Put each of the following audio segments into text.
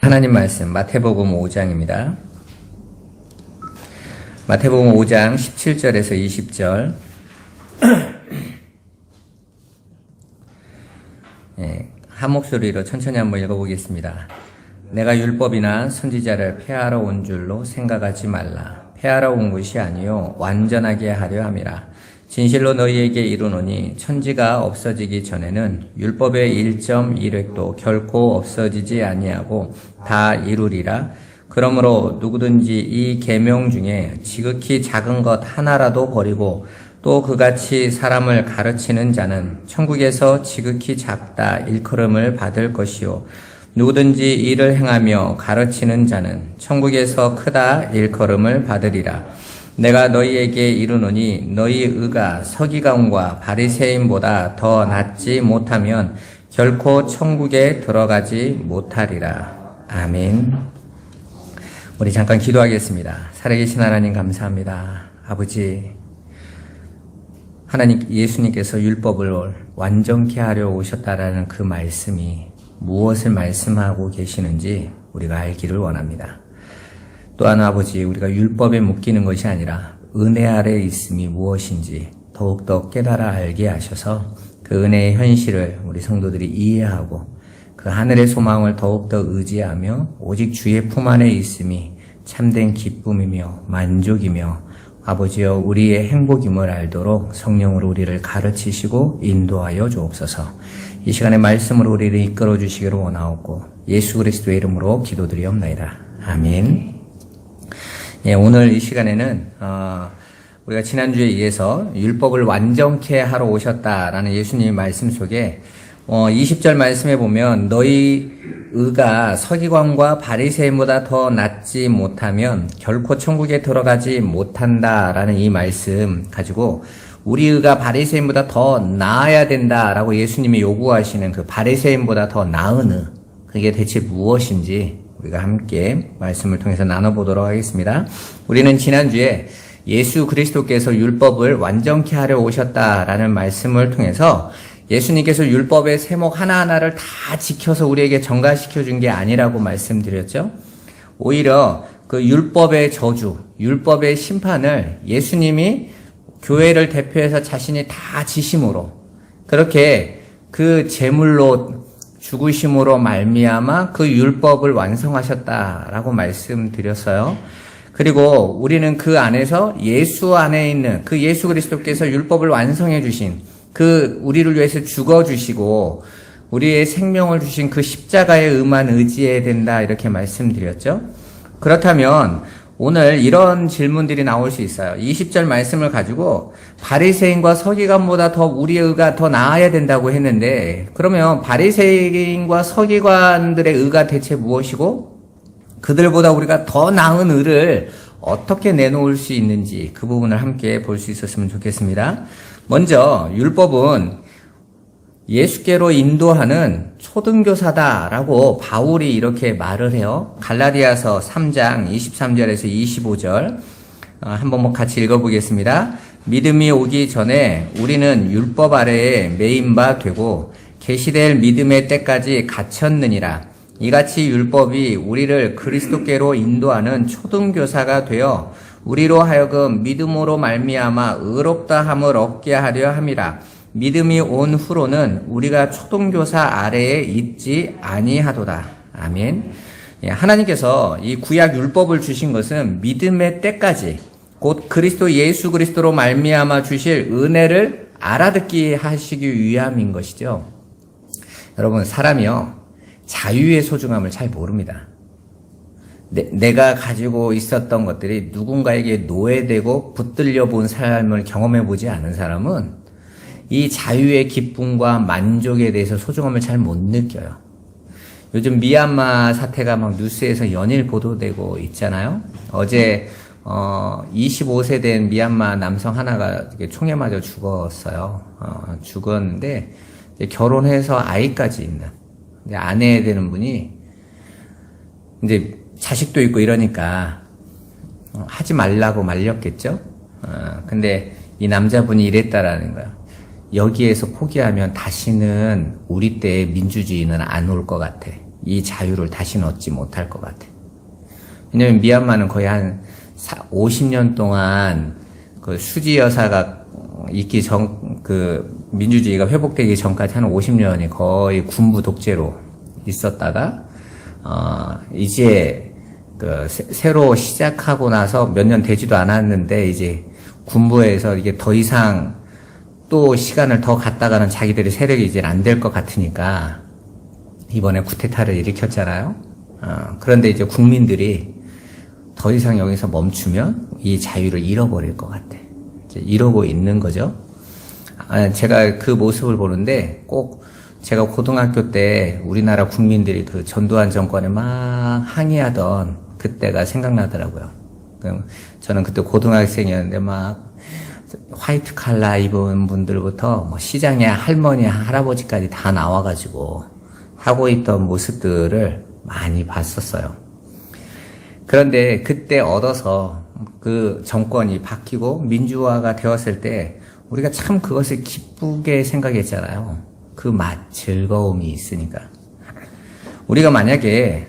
하나님 말씀 마태복음 5장입니다. 마태복음 5장 17절에서 20절. 한 목소리로 천천히 한번 읽어보겠습니다. 내가 율법이나 선지자를 폐하러 온 줄로 생각하지 말라. 폐하러 온 것이 아니요 완전하게 하려 함이라. 진실로 너희에게 이르노니 천지가 없어지기 전에는 율법의 1.1획도 결코 없어지지 아니하고 다 이루리라. 그러므로 누구든지 이 계명 중에 지극히 작은 것 하나라도 버리고 또 그같이 사람을 가르치는 자는 천국에서 지극히 작다 일컬음을 받을 것이요 누구든지 이를 행하며 가르치는 자는 천국에서 크다 일컬음을 받으리라. 내가 너희에게 이르노니 너희 의가 서기관과 바리새인보다 더 낫지 못하면 결코 천국에 들어가지 못하리라. 아멘. 우리 잠깐 기도하겠습니다. 살아계신 하나님 감사합니다. 아버지, 하나님 예수님께서 율법을 완전케 하려 오셨다라는 그 말씀이 무엇을 말씀하고 계시는지 우리가 알기를 원합니다. 또한 아버지, 우리가 율법에 묶이는 것이 아니라 은혜 아래에 있음이 무엇인지 더욱더 깨달아 알게 하셔서 그 은혜의 현실을 우리 성도들이 이해하고 그 하늘의 소망을 더욱더 의지하며 오직 주의 품 안에 있음이 참된 기쁨이며 만족이며 아버지여 우리의 행복임을 알도록 성령으로 우리를 가르치시고 인도하여 주옵소서. 이 시간에 말씀으로 우리를 이끌어 주시기를 원하옵고 예수 그리스도의 이름으로 기도드리옵나이다. 아멘. 오늘 이 시간에는 우리가 지난주에 이어서 율법을 완전케 하러 오셨다라는 예수님의 말씀 속에 20절 말씀에 보면 너희 의가 서기관과 바리새인보다 더 낫지 못하면 결코 천국에 들어가지 못한다라는 이 말씀 가지고 우리 의가 바리새인보다 더 나아야 된다라고 예수님이 요구하시는 그 바리새인보다 더 나은 의, 그게 대체 무엇인지 우리가 함께 말씀을 통해서 나눠보도록 하겠습니다. 우리는 지난주에 예수 그리스도께서 율법을 완전케 하려 오셨다라는 말씀을 통해서 예수님께서 율법의 세목 하나하나를 다 지켜서 우리에게 전가시켜 준 게 아니라고 말씀드렸죠. 오히려 그 율법의 저주, 율법의 심판을 예수님이 교회를 대표해서 자신이 다 지심으로 그렇게 그 제물로 죽으심으로 말미암아 그 율법을 완성하셨다라고 말씀드렸어요. 그리고 우리는 그 안에서 예수 안에 있는 그 예수 그리스도께서 율법을 완성해 주신 그 우리를 위해서 죽어 주시고 우리의 생명을 주신 그 십자가의 의만 의지해야 된다 이렇게 말씀드렸죠. 그렇다면 오늘 이런 질문들이 나올 수 있어요. 20절 말씀을 가지고 바리새인과 서기관보다 더 우리의 의가 더 나아야 된다고 했는데 그러면 바리새인과 서기관들의 의가 대체 무엇이고 그들보다 우리가 더 나은 의를 어떻게 내놓을 수 있는지 그 부분을 함께 볼 수 있었으면 좋겠습니다. 먼저 율법은 예수께로 인도하는 초등교사다라고 바울이 이렇게 말을 해요. 갈라디아서 3장 23절에서 25절 한번 같이 읽어보겠습니다. 믿음이 오기 전에 우리는 율법 아래에 매인 바 되고 계시될 믿음의 때까지 갇혔느니라. 이같이 율법이 우리를 그리스도께로 인도하는 초등교사가 되어 우리로 하여금 믿음으로 말미암아 의롭다함을 얻게 하려 함이라. 믿음이 온 후로는 우리가 초등교사 아래에 있지 아니하도다. 아멘. 하나님께서 이 구약 율법을 주신 것은 믿음의 때까지 곧 그리스도 예수 그리스도로 말미암아 주실 은혜를 알아듣게 하시기 위함인 것이죠. 여러분, 사람이요 자유의 소중함을 잘 모릅니다. 내가 가지고 있었던 것들이 누군가에게 노예되고 붙들려 본 삶을 경험해 보지 않은 사람은 이 자유의 기쁨과 만족에 대해서 소중함을 잘 못 느껴요. 요즘 미얀마 사태가 막 뉴스에서 연일 보도되고 있잖아요. 어제 25세 된 미얀마 남성 하나가 총에 맞아 죽었어요. 죽었는데 결혼해서 아이까지 있는 아내 되는 분이 이제 자식도 있고 이러니까 하지 말라고 말렸겠죠. 근데 이 남자분이 이랬다라는 거야. 여기에서 포기하면 다시는 우리 때의 민주주의는 안 올 것 같아. 이 자유를 다시는 얻지 못할 것 같아. 왜냐면 미얀마는 거의 한 50년 동안 그 수지 여사가 있기 전, 그 민주주의가 회복되기 전까지 한 50년이 거의 군부 독재로 있었다가, 이제 그 새로 시작하고 나서 몇 년 되지도 않았는데 이제 군부에서 이게 더 이상 또 시간을 더 갖다가는 자기들의 세력이 이제 안 될 것 같으니까 이번에 쿠데타를 일으켰잖아요. 그런데 이제 국민들이 더 이상 여기서 멈추면 이 자유를 잃어버릴 것 같아. 이제 이러고 있는 거죠. 제가 그 모습을 보는데 꼭 제가 고등학교 때 우리나라 국민들이 그 전두환 정권에 막 항의하던 그때가 생각나더라고요. 저는 그때 고등학생이었는데 막 화이트 칼라 입은 분들부터 뭐 시장에 할머니, 할아버지까지 다 나와가지고 하고 있던 모습들을 많이 봤었어요. 그런데 그때 얻어서 그 정권이 바뀌고 민주화가 되었을 때 우리가 참 그것을 기쁘게 생각했잖아요. 그 맛, 즐거움이 있으니까. 우리가 만약에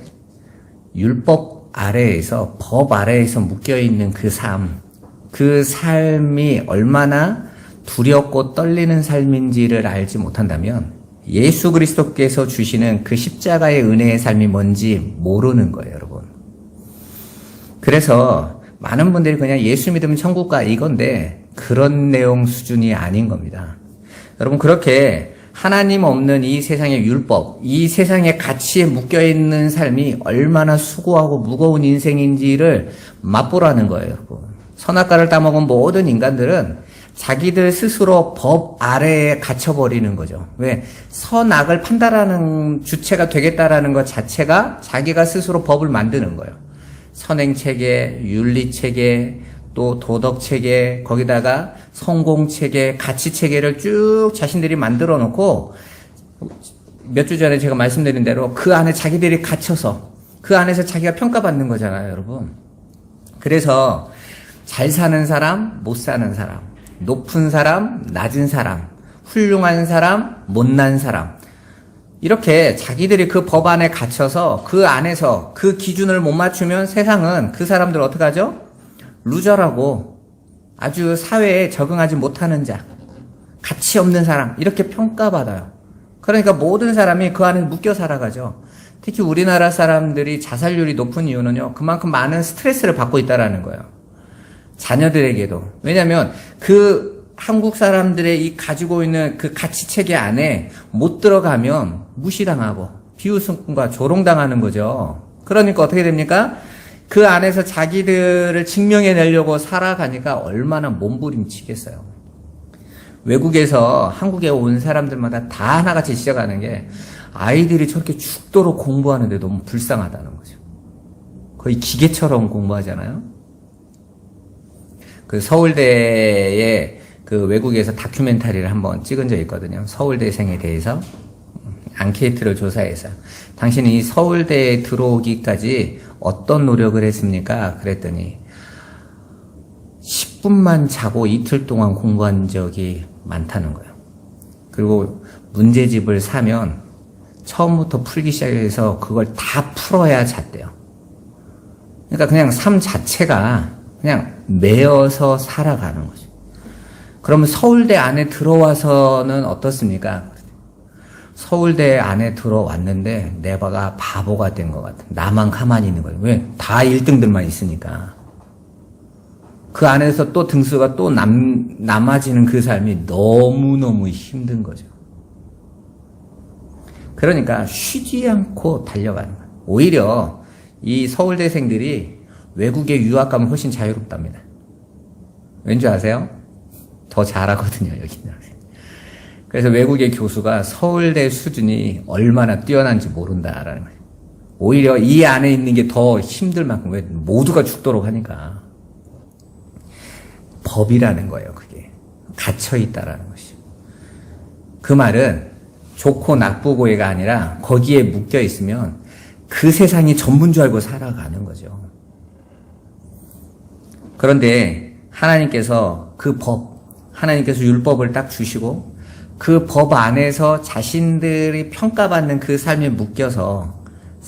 율법 아래에서, 법 아래에서 묶여있는 그 삶이 얼마나 두렵고 떨리는 삶인지를 알지 못한다면 예수 그리스도께서 주시는 그 십자가의 은혜의 삶이 뭔지 모르는 거예요, 여러분. 그래서 많은 분들이 그냥 예수 믿으면 천국 가 이건데 그런 내용 수준이 아닌 겁니다. 여러분, 그렇게 하나님 없는 이 세상의 율법, 이 세상의 가치에 묶여있는 삶이 얼마나 수고하고 무거운 인생인지를 맛보라는 거예요, 여러분. 선악과를 따먹은 모든 인간들은 자기들 스스로 법 아래에 갇혀버리는 거죠. 왜? 선악을 판단하는 주체가 되겠다라는 것 자체가 자기가 스스로 법을 만드는 거예요. 선행체계, 윤리체계, 또 도덕체계, 거기다가 성공체계, 가치체계를 쭉 자신들이 만들어 놓고 몇 주 전에 제가 말씀드린 대로 그 안에 자기들이 갇혀서 그 안에서 자기가 평가받는 거잖아요, 여러분. 그래서 잘 사는 사람, 못 사는 사람, 높은 사람, 낮은 사람, 훌륭한 사람, 못난 사람, 이렇게 자기들이 그 법 안에 갇혀서 그 안에서 그 기준을 못 맞추면 세상은 그 사람들 어떻게 하죠? 루저라고, 아주 사회에 적응하지 못하는 자, 가치 없는 사람, 이렇게 평가받아요. 그러니까 모든 사람이 그 안에 묶여 살아가죠. 특히 우리나라 사람들이 자살률이 높은 이유는요, 그만큼 많은 스트레스를 받고 있다라는 거예요. 자녀들에게도. 왜냐면 그 한국 사람들의 이 가지고 있는 그 가치체계 안에 못 들어가면 무시당하고 비웃음과 조롱당하는 거죠. 그러니까 어떻게 됩니까? 그 안에서 자기들을 증명해내려고 살아가니까 얼마나 몸부림치겠어요. 외국에서 한국에 온 사람들마다 다 하나같이 시작하는 게 아이들이 저렇게 죽도록 공부하는데 너무 불쌍하다는 거죠. 거의 기계처럼 공부하잖아요. 그 서울대에 그 외국에서 다큐멘터리를 한번 찍은 적이 있거든요. 서울대생에 대해서 앙케이트를 조사해서 당신이 이 서울대에 들어오기까지 어떤 노력을 했습니까? 그랬더니 10분만 자고 이틀 동안 공부한 적이 많다는 거예요. 그리고 문제집을 사면 처음부터 풀기 시작해서 그걸 다 풀어야 잤대요. 그러니까 그냥 삶 자체가 그냥 매여서 살아가는 거죠. 그러면 서울대 안에 들어와서는 어떻습니까? 서울대 안에 들어왔는데 내가 바보가 된 것 같아. 나만 가만히 있는 거예요. 왜? 다 1등들만 있으니까. 그 안에서 또 등수가 또 남아지는 그 삶이 너무너무 힘든 거죠. 그러니까 쉬지 않고 달려가는 거예요. 오히려 이 서울대생들이 외국에 유학 가면 훨씬 자유롭답니다. 왠지 아세요? 더 잘하거든요, 여기는. 그래서 외국의 교수가 서울대 수준이 얼마나 뛰어난지 모른다라는 거예요. 오히려 이 안에 있는 게 더 힘들 만큼, 왜? 모두가 죽도록 하니까. 법이라는 거예요, 그게. 갇혀있다라는 것이죠. 그 말은 좋고 나쁘고가 아니라 거기에 묶여있으면 그 세상이 전부인 줄 알고 살아가는 거죠. 그런데 하나님께서 그 법, 하나님께서 율법을 딱 주시고 그 법 안에서 자신들이 평가받는 그 삶에 묶여서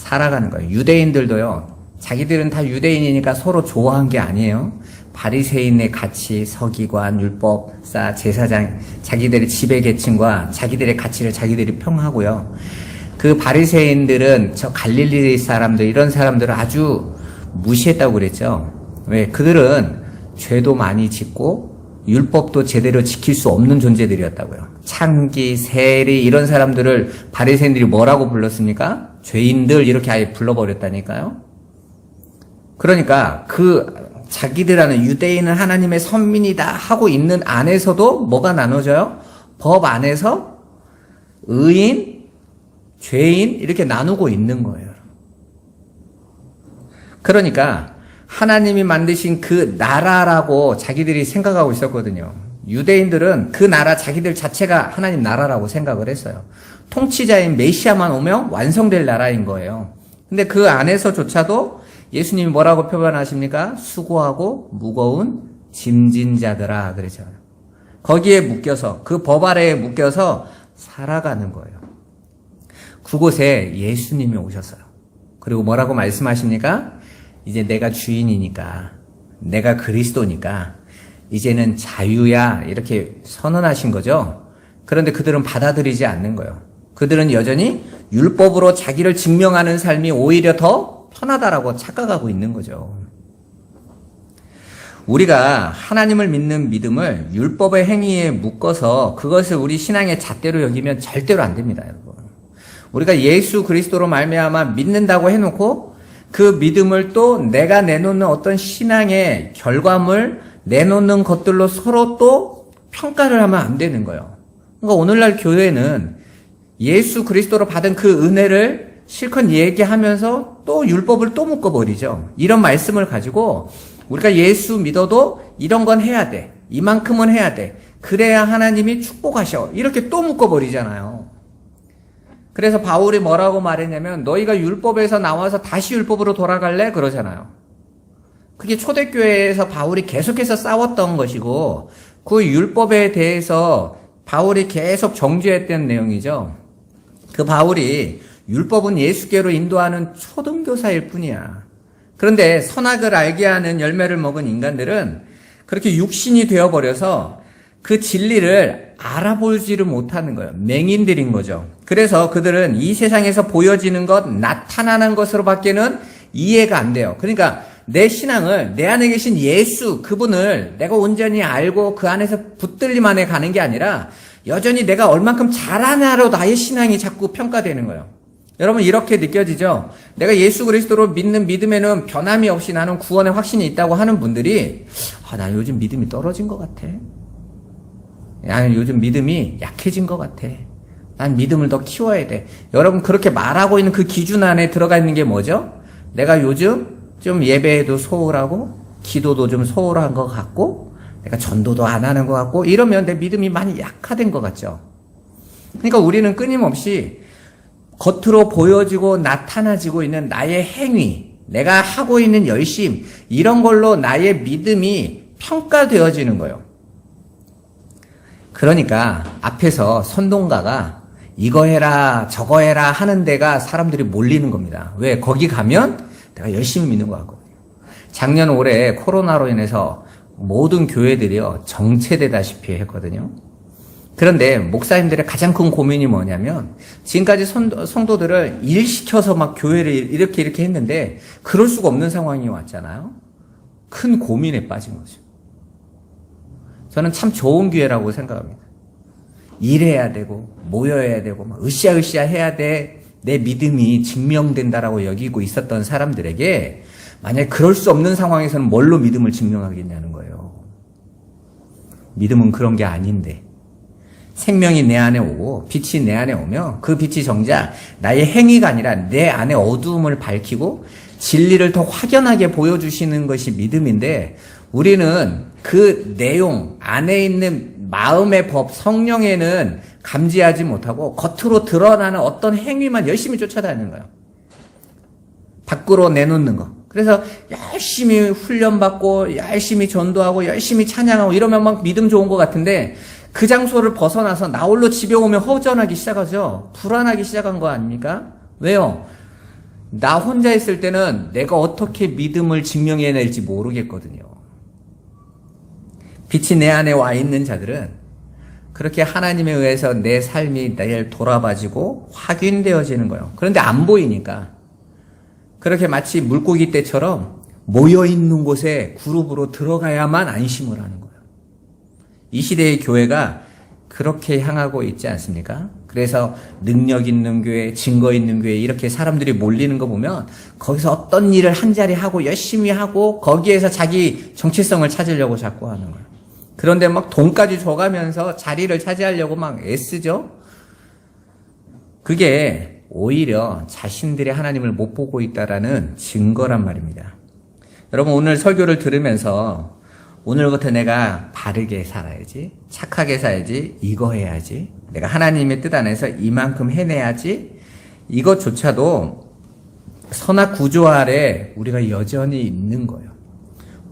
살아가는 거예요. 유대인들도요. 자기들은 다 유대인이니까 서로 좋아한 게 아니에요. 바리새인의 가치, 서기관, 율법사, 제사장, 자기들의 지배계층과 자기들의 가치를 자기들이 평하고요. 그 바리새인들은 저 갈릴리 사람들, 이런 사람들을 아주 무시했다고 그랬죠. 왜? 그들은 죄도 많이 짓고 율법도 제대로 지킬 수 없는 존재들이었다고요. 창기, 세리 이런 사람들을 바리새인들이 뭐라고 불렀습니까? 죄인들 이렇게 아예 불러버렸다니까요. 그러니까 자기들하는 유대인은 하나님의 선민이다 하고 있는 안에서도 뭐가 나눠져요? 법 안에서 의인, 죄인 이렇게 나누고 있는 거예요. 그러니까 하나님이 만드신 그 나라라고 자기들이 생각하고 있었거든요. 유대인들은 그 나라 자기들 자체가 하나님 나라라고 생각을 했어요. 통치자인 메시아만 오면 완성될 나라인 거예요. 근데 그 안에서조차도 예수님이 뭐라고 표현하십니까? 수고하고 무거운 짐진 자들아 그러잖아요. 거기에 묶여서 그 법 아래에 묶여서 살아가는 거예요. 그곳에 예수님이 오셨어요. 그리고 뭐라고 말씀하십니까? 이제 내가 주인이니까, 내가 그리스도니까 이제는 자유야 이렇게 선언하신 거죠. 그런데 그들은 받아들이지 않는 거예요. 그들은 여전히 율법으로 자기를 증명하는 삶이 오히려 더 편하다라고 착각하고 있는 거죠. 우리가 하나님을 믿는 믿음을 율법의 행위에 묶어서 그것을 우리 신앙의 잣대로 여기면 절대로 안 됩니다, 여러분. 우리가 예수 그리스도로 말미암아 믿는다고 해놓고 그 믿음을 또 내가 내놓는 어떤 신앙의 결과물 내놓는 것들로 서로 또 평가를 하면 안 되는 거예요. 그러니까 오늘날 교회는 예수 그리스도로 받은 그 은혜를 실컷 얘기하면서 또 율법을 또 묶어버리죠. 이런 말씀을 가지고 우리가 예수 믿어도 이런 건 해야 돼. 이만큼은 해야 돼. 그래야 하나님이 축복하셔. 이렇게 또 묶어버리잖아요. 그래서 바울이 뭐라고 말했냐면 너희가 율법에서 나와서 다시 율법으로 돌아갈래? 그러잖아요. 그게 초대교회에서 바울이 계속해서 싸웠던 것이고 그 율법에 대해서 바울이 계속 정죄했던 내용이죠. 그 바울이 율법은 예수께로 인도하는 초등교사일 뿐이야. 그런데 선악을 알게 하는 열매를 먹은 인간들은 그렇게 육신이 되어버려서 그 진리를 알아보지를 못하는 거예요. 맹인들인 거죠. 그래서 그들은 이 세상에서 보여지는 것, 나타나는 것으로밖에는 이해가 안 돼요. 그러니까 내 신앙을 내 안에 계신 예수 그분을 내가 온전히 알고 그 안에서 붙들림 안에 가는 게 아니라 여전히 내가 얼만큼 잘하냐로 나의 신앙이 자꾸 평가되는 거예요. 여러분 이렇게 느껴지죠? 내가 예수 그리스도로 믿는 믿음에는 변함이 없이 나는 구원의 확신이 있다고 하는 분들이 나 요즘 믿음이 떨어진 것 같아. 나는 요즘 믿음이 약해진 것 같아. 난 믿음을 더 키워야 돼. 여러분 그렇게 말하고 있는 그 기준 안에 들어가 있는 게 뭐죠? 내가 요즘 좀 예배에도 소홀하고 기도도 좀 소홀한 것 같고 내가 전도도 안 하는 것 같고 이러면 내 믿음이 많이 약화된 것 같죠. 그러니까 우리는 끊임없이 겉으로 보여지고 나타나지고 있는 나의 행위, 내가 하고 있는 열심 이런 걸로 나의 믿음이 평가되어지는 거예요. 그러니까 앞에서 선동가가 이거 해라 저거 해라 하는 데가 사람들이 몰리는 겁니다. 왜? 거기 가면 내가 열심히 믿는 것 같거든요. 작년 올해 코로나로 인해서 모든 교회들이요 정체되다시피 했거든요. 그런데 목사님들의 가장 큰 고민이 뭐냐면 지금까지 성도들을 일시켜서 막 교회를 이렇게 했는데 그럴 수가 없는 상황이 왔잖아요. 큰 고민에 빠진 거죠. 저는 참 좋은 기회라고 생각합니다. 일해야 되고 모여야 되고 막 으쌰으쌰 해야 돼. 내 믿음이 증명된다라고 여기고 있었던 사람들에게 만약에 그럴 수 없는 상황에서는 뭘로 믿음을 증명하겠냐는 거예요. 믿음은 그런 게 아닌데 생명이 내 안에 오고 빛이 내 안에 오면 그 빛이 정작 나의 행위가 아니라 내 안에 어두움을 밝히고 진리를 더 확연하게 보여주시는 것이 믿음인데 우리는 그 내용 안에 있는 마음의 법 성령에는 감지하지 못하고 겉으로 드러나는 어떤 행위만 열심히 쫓아다니는 거예요. 밖으로 내놓는 거. 그래서 열심히 훈련받고 열심히 전도하고 열심히 찬양하고 이러면 막 믿음 좋은 것 같은데 그 장소를 벗어나서 나 홀로 집에 오면 허전하기 시작하죠. 불안하기 시작한 거 아닙니까? 왜요? 나 혼자 있을 때는 내가 어떻게 믿음을 증명해낼지 모르겠거든요. 빛이 내 안에 와 있는 자들은 그렇게 하나님에 의해서 내 삶이 내일 돌아봐지고 확인되어지는 거예요. 그런데 안 보이니까 그렇게 마치 물고기 떼처럼 모여있는 곳에 그룹으로 들어가야만 안심을 하는 거예요. 이 시대의 교회가 그렇게 향하고 있지 않습니까? 그래서 능력 있는 교회, 증거 있는 교회 이렇게 사람들이 몰리는 거 보면 거기서 어떤 일을 한 자리 하고 열심히 하고 거기에서 자기 정체성을 찾으려고 자꾸 하는 거예요. 그런데 막 돈까지 줘가면서 자리를 차지하려고 막 애쓰죠? 그게 오히려 자신들이 하나님을 못 보고 있다라는 증거란 말입니다. 여러분 오늘 설교를 들으면서 오늘부터 내가 바르게 살아야지, 착하게 살아야지, 이거 해야지, 내가 하나님의 뜻 안에서 이만큼 해내야지, 이것조차도 선악 구조 아래 우리가 여전히 있는 거예요.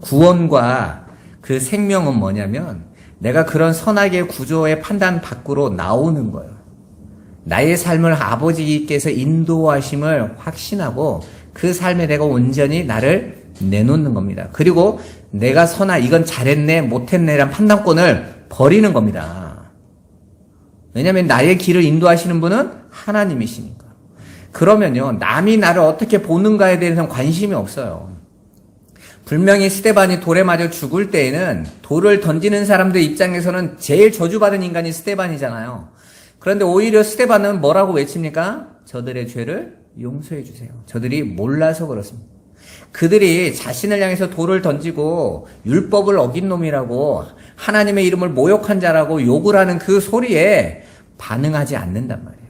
구원과 그 생명은 뭐냐면 내가 그런 선악의 구조의 판단 밖으로 나오는 거예요. 나의 삶을 아버지께서 인도하심을 확신하고 그 삶에 내가 온전히 나를 내놓는 겁니다. 그리고 내가 이건 잘했네 못했네란 판단권을 버리는 겁니다. 왜냐하면 나의 길을 인도하시는 분은 하나님이시니까. 그러면요 남이 나를 어떻게 보는가에 대해서는 관심이 없어요. 분명히 스데반이 돌에 맞아 죽을 때에는 돌을 던지는 사람들 입장에서는 제일 저주받은 인간이 스데반이잖아요. 그런데 오히려 스데반은 뭐라고 외칩니까? 저들의 죄를 용서해 주세요. 저들이 몰라서 그렇습니다. 그들이 자신을 향해서 돌을 던지고 율법을 어긴 놈이라고 하나님의 이름을 모욕한 자라고 욕을 하는 그 소리에 반응하지 않는단 말이에요.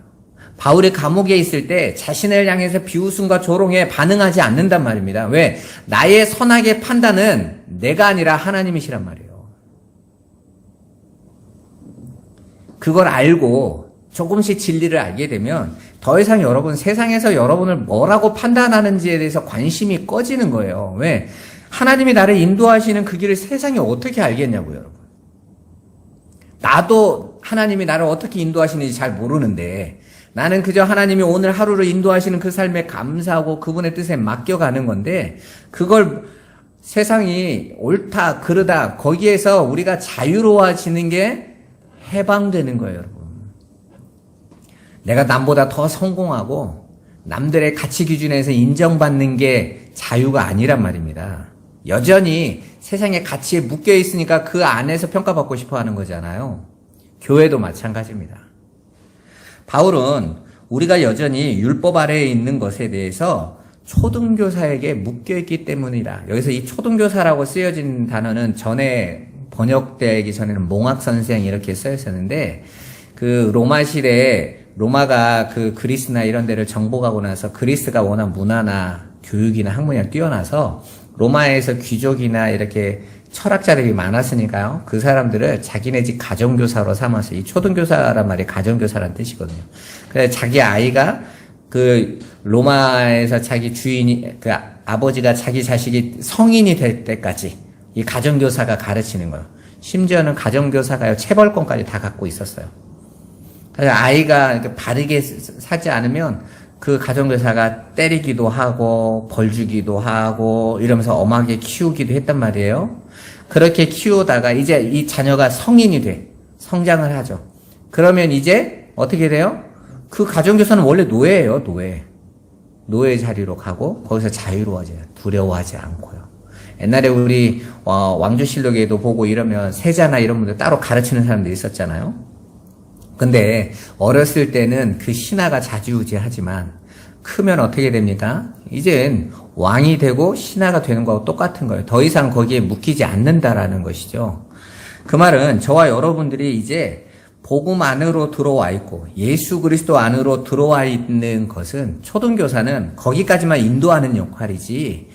바울이 감옥에 있을 때 자신을 향해서 비웃음과 조롱에 반응하지 않는단 말입니다. 왜? 나의 선악의 판단은 내가 아니라 하나님이시란 말이에요. 그걸 알고 조금씩 진리를 알게 되면 더 이상 여러분 세상에서 여러분을 뭐라고 판단하는지에 대해서 관심이 꺼지는 거예요. 왜? 하나님이 나를 인도하시는 그 길을 세상이 어떻게 알겠냐고요, 여러분. 나도 하나님이 나를 어떻게 인도하시는지 잘 모르는데 나는 그저 하나님이 오늘 하루를 인도하시는 그 삶에 감사하고 그분의 뜻에 맡겨가는 건데 그걸 세상이 옳다 그르다 거기에서 우리가 자유로워지는 게 해방되는 거예요, 여러분. 내가 남보다 더 성공하고 남들의 가치 기준에서 인정받는 게 자유가 아니란 말입니다. 여전히 세상의 가치에 묶여 있으니까 그 안에서 평가받고 싶어 하는 거잖아요. 교회도 마찬가지입니다. 바울은 우리가 여전히 율법 아래에 있는 것에 대해서 초등교사에게 묶여있기 때문이다. 여기서 이 초등교사라고 쓰여진 단어는 전에 번역되기 전에는 몽학선생 이렇게 쓰였었는데 그 로마 시대에 로마가 그 그리스나 이런 데를 정복하고 나서 그리스가 워낙 문화나 교육이나 학문이 뛰어나서 로마에서 귀족이나 이렇게 철학자들이 많았으니까요. 그 사람들을 자기네 집 가정교사로 삼아서 이 초등교사란 말이 가정교사란 뜻이거든요. 그래서 자기 아이가 그 로마에서 자기 주인이 그 아버지가 자기 자식이 성인이 될 때까지 이 가정교사가 가르치는 거예요. 심지어는 가정교사가요 체벌권까지 다 갖고 있었어요. 그래서 아이가 바르게 사지 않으면 그 가정교사가 때리기도 하고 벌 주기도 하고 이러면서 엄하게 키우기도 했단 말이에요. 그렇게 키우다가 이제 이 자녀가 성인이 돼. 성장을 하죠. 그러면 이제 어떻게 돼요? 그 가정교사는 원래 노예예요, 노예. 노예 자리로 가고 거기서 자유로워져요. 두려워하지 않고요. 옛날에 우리 왕조실록에도 보고 이러면 세자나 이런 분들 따로 가르치는 사람들이 있었잖아요. 근데 어렸을 때는 그 신하가 좌지우지하지만 크면 어떻게 됩니까? 이젠 왕이 되고 신하가 되는 거하고 똑같은 거예요. 더 이상 거기에 묶이지 않는다라는 것이죠. 그 말은 저와 여러분들이 이제 복음 안으로 들어와 있고 예수 그리스도 안으로 들어와 있는 것은 초등교사는 거기까지만 인도하는 역할이지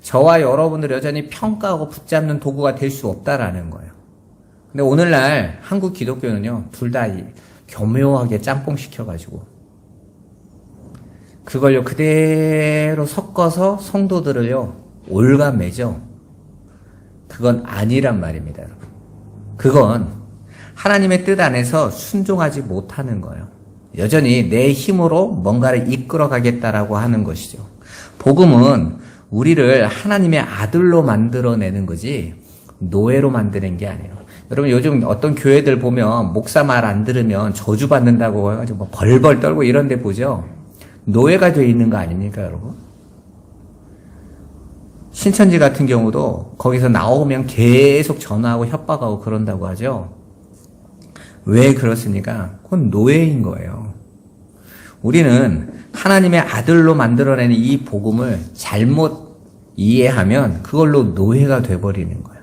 저와 여러분들 여전히 평가하고 붙잡는 도구가 될 수 없다라는 거예요. 근데 오늘날 한국 기독교는요, 둘 다 교묘하게 짬뽕 시켜가지고 그걸요 그대로 섞어서 성도들을요 올가매죠. 그건 아니란 말입니다, 여러분. 그건 하나님의 뜻 안에서 순종하지 못하는 거예요. 여전히 내 힘으로 뭔가를 이끌어 가겠다라고 하는 것이죠. 복음은 우리를 하나님의 아들로 만들어내는 거지 노예로 만드는 게 아니에요. 여러분 요즘 어떤 교회들 보면 목사 말 안 들으면 저주받는다고 해가지고 뭐 벌벌 떨고 이런 데 보죠. 노예가 돼 있는 거 아닙니까 여러분? 신천지 같은 경우도 거기서 나오면 계속 전화하고 협박하고 그런다고 하죠. 왜 그렇습니까? 그건 노예인 거예요. 우리는 하나님의 아들로 만들어내는 이 복음을 잘못 이해하면 그걸로 노예가 돼버리는 거예요.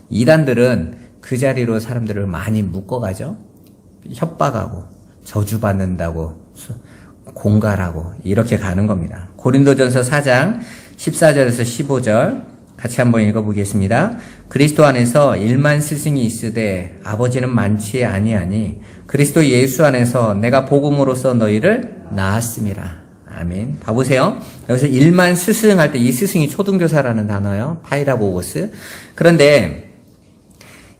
이단들은 그 자리로 사람들을 많이 묶어가죠. 협박하고 저주받는다고 공갈하고 이렇게 가는 겁니다. 고린도전서 4장 14절에서 15절 같이 한번 읽어보겠습니다. 그리스도 안에서 1만 스승이 있으되 아버지는 많지 아니하니 그리스도 예수 안에서 내가 복음으로써 너희를 낳았음이라. 아멘. 봐보세요. 여기서 1만 스승 할 때 이 스승이 초등교사라는 단어예요. 파이라보고스. 그런데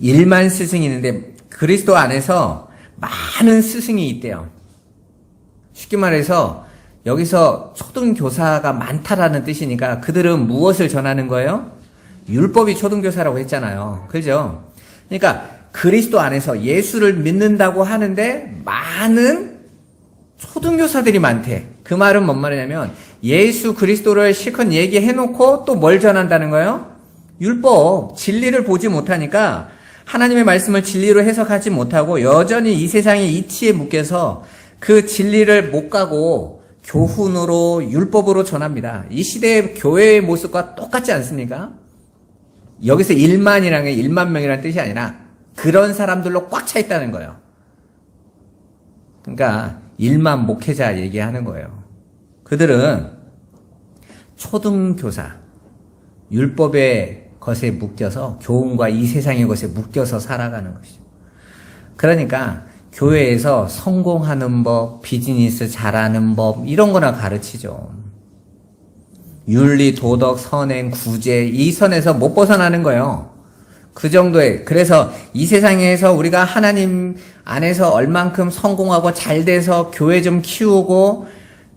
1만 스승이 있는데 그리스도 안에서 많은 스승이 있대요. 쉽게 말해서 여기서 초등교사가 많다라는 뜻이니까 그들은 무엇을 전하는 거예요? 율법이 초등교사라고 했잖아요. 그죠? 그러니까 그리스도 안에서 예수를 믿는다고 하는데 많은 초등교사들이 많대. 그 말은 뭔 말이냐면 예수 그리스도를 실컷 얘기해놓고 또 뭘 전한다는 거예요? 율법, 진리를 보지 못하니까 하나님의 말씀을 진리로 해석하지 못하고 여전히 이 세상의 이치에 묶여서 그 진리를 못 가고 교훈으로 율법으로 전합니다. 이 시대의 교회의 모습과 똑같지 않습니까? 여기서 1만이라는 게 1만 명이라는 뜻이 아니라 그런 사람들로 꽉 차 있다는 거예요. 그러니까 1만 목회자 얘기하는 거예요. 그들은 초등교사, 율법의 것에 묶여서 교훈과 이 세상의 것에 묶여서 살아가는 것이죠. 그러니까 교회에서 성공하는 법, 비즈니스 잘하는 법 이런 거나 가르치죠. 윤리, 도덕, 선행, 구제 이 선에서 못 벗어나는 거예요. 그 정도에. 그래서 이 세상에서 우리가 하나님 안에서 얼만큼 성공하고 잘 돼서 교회 좀 키우고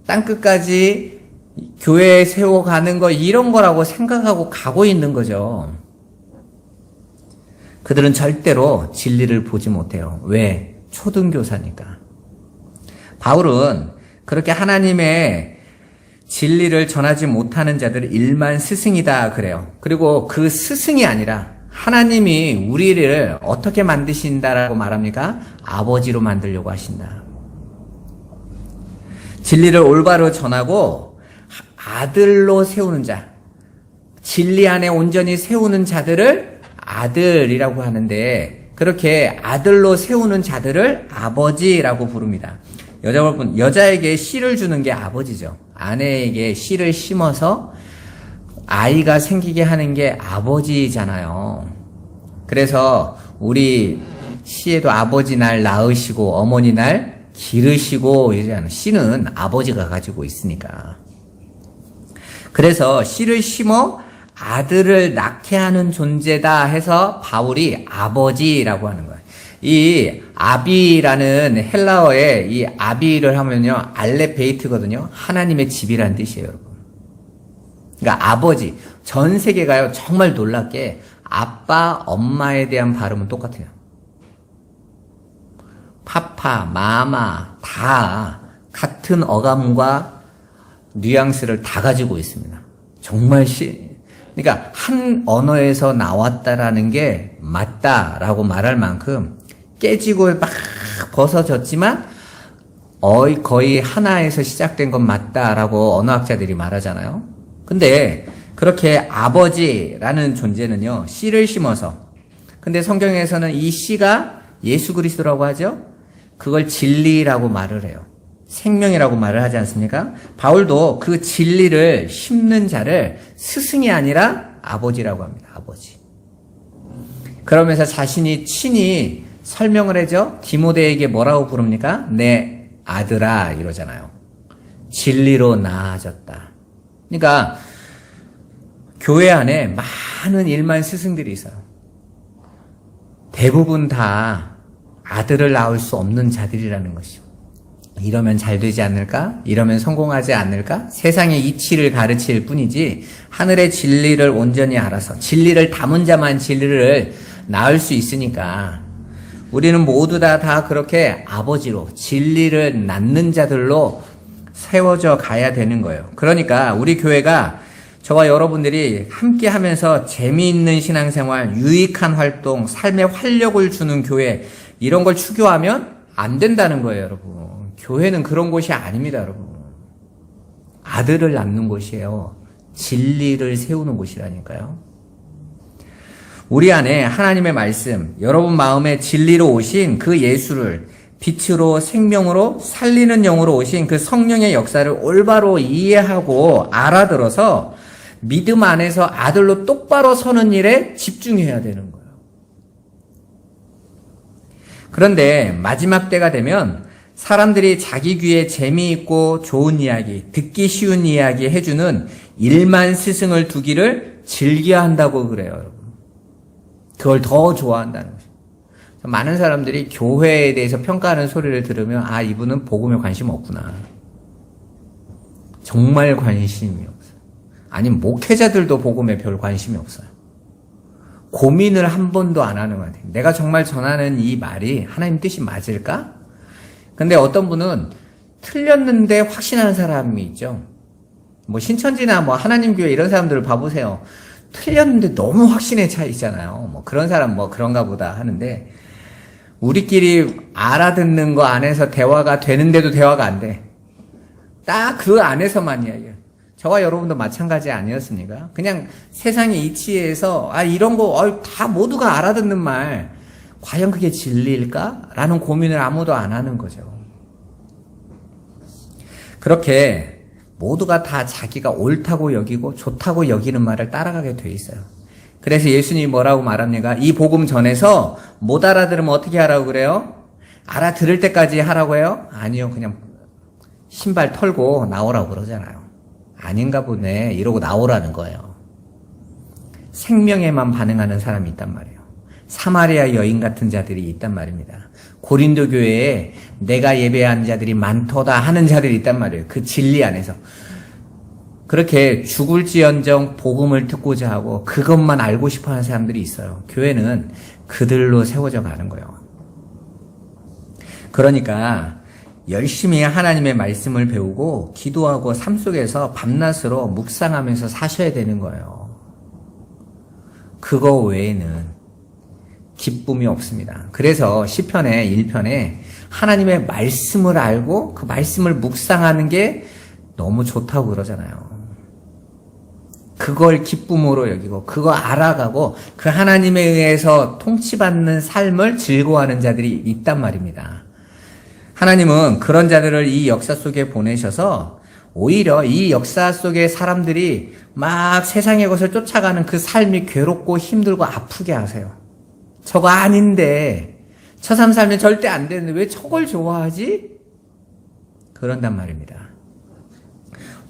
땅끝까지 교회에 세워가는 거 이런 거라고 생각하고 가고 있는 거죠. 그들은 절대로 진리를 보지 못해요. 왜? 초등교사니까. 바울은 그렇게 하나님의 진리를 전하지 못하는 자들을 1만 스승이다 그래요. 그리고 그 스승이 아니라 하나님이 우리를 어떻게 만드신다라고 말합니까? 아버지로 만들려고 하신다. 진리를 올바로 전하고 아들로 세우는 자, 진리 안에 온전히 세우는 자들을 아들이라고 하는데 그렇게 아들로 세우는 자들을 아버지라고 부릅니다. 여자에게 씨를 주는 게 아버지죠. 아내에게 씨를 심어서 아이가 생기게 하는 게 아버지잖아요. 그래서 우리 시에도 아버지 날 낳으시고 어머니 날 기르시고 이러잖아요. 씨는 아버지가 가지고 있으니까. 그래서 씨를 심어 아들을 낳게 하는 존재다 해서 바울이 아버지라고 하는 거예요. 이 아비라는 헬라어에 이 아비를 하면요 알레베이트거든요. 하나님의 집이라는 뜻이에요, 여러분. 그러니까 아버지. 전 세계가요 정말 놀랍게 아빠, 엄마에 대한 발음은 똑같아요. 파파, 마마 다 같은 어감과 뉘앙스를 다 가지고 있습니다. 정말 그러니까 한 언어에서 나왔다라는 게 맞다라고 말할 만큼 깨지고 막 벗어졌지만 거의 하나에서 시작된 건 맞다라고 언어학자들이 말하잖아요. 근데 그렇게 아버지라는 존재는요 씨를 심어서, 근데 성경에서는 이 씨가 예수 그리스도라고 하죠. 그걸 진리라고 말을 해요. 생명이라고 말을 하지 않습니까? 바울도 그 진리를 심는 자를 스승이 아니라 아버지라고 합니다. 아버지. 그러면서 자신이 친히 설명을 해줘. 디모데에게 뭐라고 부릅니까? 내 아들아 이러잖아요. 진리로 나아졌다. 그러니까 교회 안에 많은 1만 스승들이 있어요. 대부분 다 아들을 낳을 수 없는 자들이라는 것이죠. 이러면 잘 되지 않을까? 이러면 성공하지 않을까? 세상의 이치를 가르칠 뿐이지 하늘의 진리를 온전히 알아서 진리를 담은 자만 진리를 낳을 수 있으니까 우리는 모두 다 그렇게 아버지로 진리를 낳는 자들로 세워져 가야 되는 거예요. 그러니까 우리 교회가 저와 여러분들이 함께 하면서 재미있는 신앙생활, 유익한 활동, 삶에 활력을 주는 교회 이런 걸 추구하면 안 된다는 거예요, 여러분. 교회는 그런 곳이 아닙니다, 여러분. 아들을 낳는 곳이에요. 진리를 세우는 곳이라니까요. 우리 안에 하나님의 말씀, 여러분 마음에 진리로 오신 그 예수를 빛으로 생명으로 살리는 영으로 오신 그 성령의 역사를 올바로 이해하고 알아들어서 믿음 안에서 아들로 똑바로 서는 일에 집중해야 되는 거예요. 그런데 마지막 때가 되면 사람들이 자기 귀에 재미있고 좋은 이야기, 듣기 쉬운 이야기 해주는 일만 스승을 두기를 즐겨야 한다고 그래요, 여러분. 그걸 더 좋아한다는 거죠. 많은 사람들이 교회에 대해서 평가하는 소리를 들으면 아, 이분은 복음에 관심 없구나. 정말 관심이 없어요. 아니, 목회자들도 복음에 별 관심이 없어요. 고민을 한 번도 안 하는 것 같아요. 내가 정말 전하는 이 말이 하나님 뜻이 맞을까? 근데 어떤 분은 틀렸는데 확신하는 사람이 있죠. 뭐 신천지나 뭐 하나님 교회 이런 사람들을 봐보세요. 틀렸는데 너무 확신에 차 있잖아요. 뭐 그런 사람 뭐 그런가 보다 하는데 우리끼리 알아듣는 거 안에서 대화가 되는데도 대화가 안 돼. 딱 그 안에서만 이야기해요. 저와 여러분도 마찬가지 아니었습니까? 그냥 세상의 이치에서 아 이런 거 다 모두가 알아듣는 말 과연 그게 진리일까? 라는 고민을 아무도 안 하는 거죠. 그렇게 모두가 다 자기가 옳다고 여기고 좋다고 여기는 말을 따라가게 돼 있어요. 그래서 예수님이 뭐라고 말합니까? 이 복음 전에서 못 알아들으면 어떻게 하라고 그래요? 알아들을 때까지 하라고 해요? 아니요. 그냥 신발 털고 나오라고 그러잖아요. 아닌가 보네. 이러고 나오라는 거예요. 생명에만 반응하는 사람이 있단 말이에요. 사마리아 여인 같은 자들이 있단 말입니다. 고린도 교회에 내가 예배한 자들이 많도다 하는 자들이 있단 말이에요. 그 진리 안에서. 그렇게 죽을지언정 복음을 듣고자 하고 그것만 알고 싶어 하는 사람들이 있어요. 교회는 그들로 세워져 가는 거예요. 그러니까 열심히 하나님의 말씀을 배우고 기도하고 삶 속에서 밤낮으로 묵상하면서 사셔야 되는 거예요. 그거 외에는 기쁨이 없습니다. 그래서 시편의 1편에 하나님의 말씀을 알고 그 말씀을 묵상하는 게 너무 좋다고 그러잖아요. 그걸 기쁨으로 여기고 그거 알아가고 그 하나님에 의해서 통치받는 삶을 즐거워하는 자들이 있단 말입니다. 하나님은 그런 자들을 이 역사 속에 보내셔서 오히려 이 역사 속에 사람들이 막 세상의 것을 쫓아가는 그 삶이 괴롭고 힘들고 아프게 하세요. 저거 아닌데 저 삶 살면 절대 안 되는데 왜 저걸 좋아하지? 그런단 말입니다.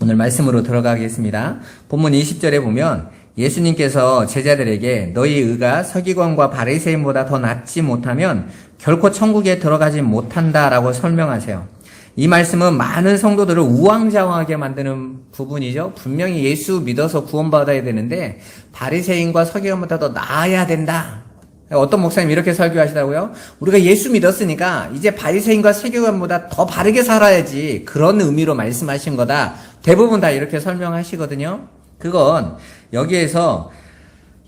오늘 말씀으로 들어가겠습니다. 본문 20절에 보면 예수님께서 제자들에게 너희 의가 서기관과 바리새인보다 더 낫지 못하면 결코 천국에 들어가지 못한다라고 설명하세요. 이 말씀은 많은 성도들을 우왕좌왕하게 만드는 부분이죠. 분명히 예수 믿어서 구원받아야 되는데 바리새인과 서기관보다 더 나아야 된다. 어떤 목사님 이렇게 설교하시더라고요. 우리가 예수 믿었으니까 이제 바리새인과 서기관보다 더 바르게 살아야지. 그런 의미로 말씀하신 거다. 대부분 다 이렇게 설명하시거든요. 그건 여기에서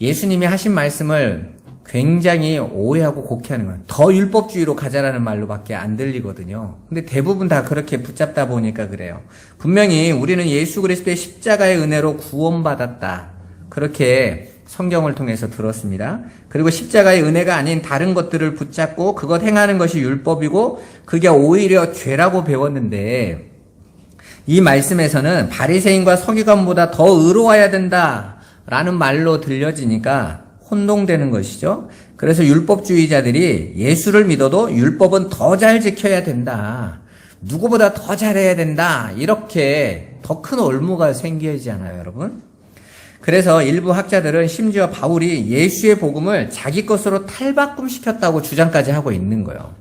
예수님이 하신 말씀을 굉장히 오해하고 곡해하는 거예요. 더 율법주의로 가자라는 말로밖에 안 들리거든요. 근데 대부분 다 그렇게 붙잡다 보니까 그래요. 분명히 우리는 예수 그리스도의 십자가의 은혜로 구원받았다. 그렇게 성경을 통해서 들었습니다. 그리고 십자가의 은혜가 아닌 다른 것들을 붙잡고 그것 행하는 것이 율법이고 그게 오히려 죄라고 배웠는데 이 말씀에서는 바리새인과 서기관보다 더 의로워야 된다라는 말로 들려지니까 혼동되는 것이죠. 그래서 율법주의자들이 예수를 믿어도 율법은 더 잘 지켜야 된다. 누구보다 더 잘해야 된다. 이렇게 더 큰 올무가 생기잖아요, 여러분. 그래서 일부 학자들은 심지어 바울이 예수의 복음을 자기 것으로 탈바꿈시켰다고 주장까지 하고 있는 거예요.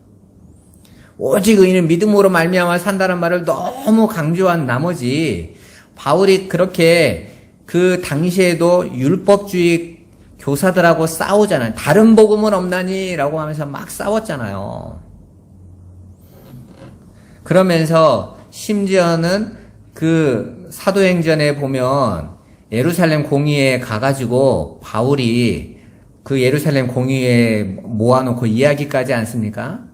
오직 의인은 믿음으로 말미암아 산다는 말을 너무 강조한 나머지 바울이 그렇게 그 당시에도 율법주의 교사들하고 싸우잖아요. 다른 복음은 없나니? 라고 하면서 막 싸웠잖아요. 그러면서 심지어는 그 사도행전에 보면 예루살렘 공의회에 가가지고 바울이 그 예루살렘 공의회에 모아놓고 이야기까지 않습니까?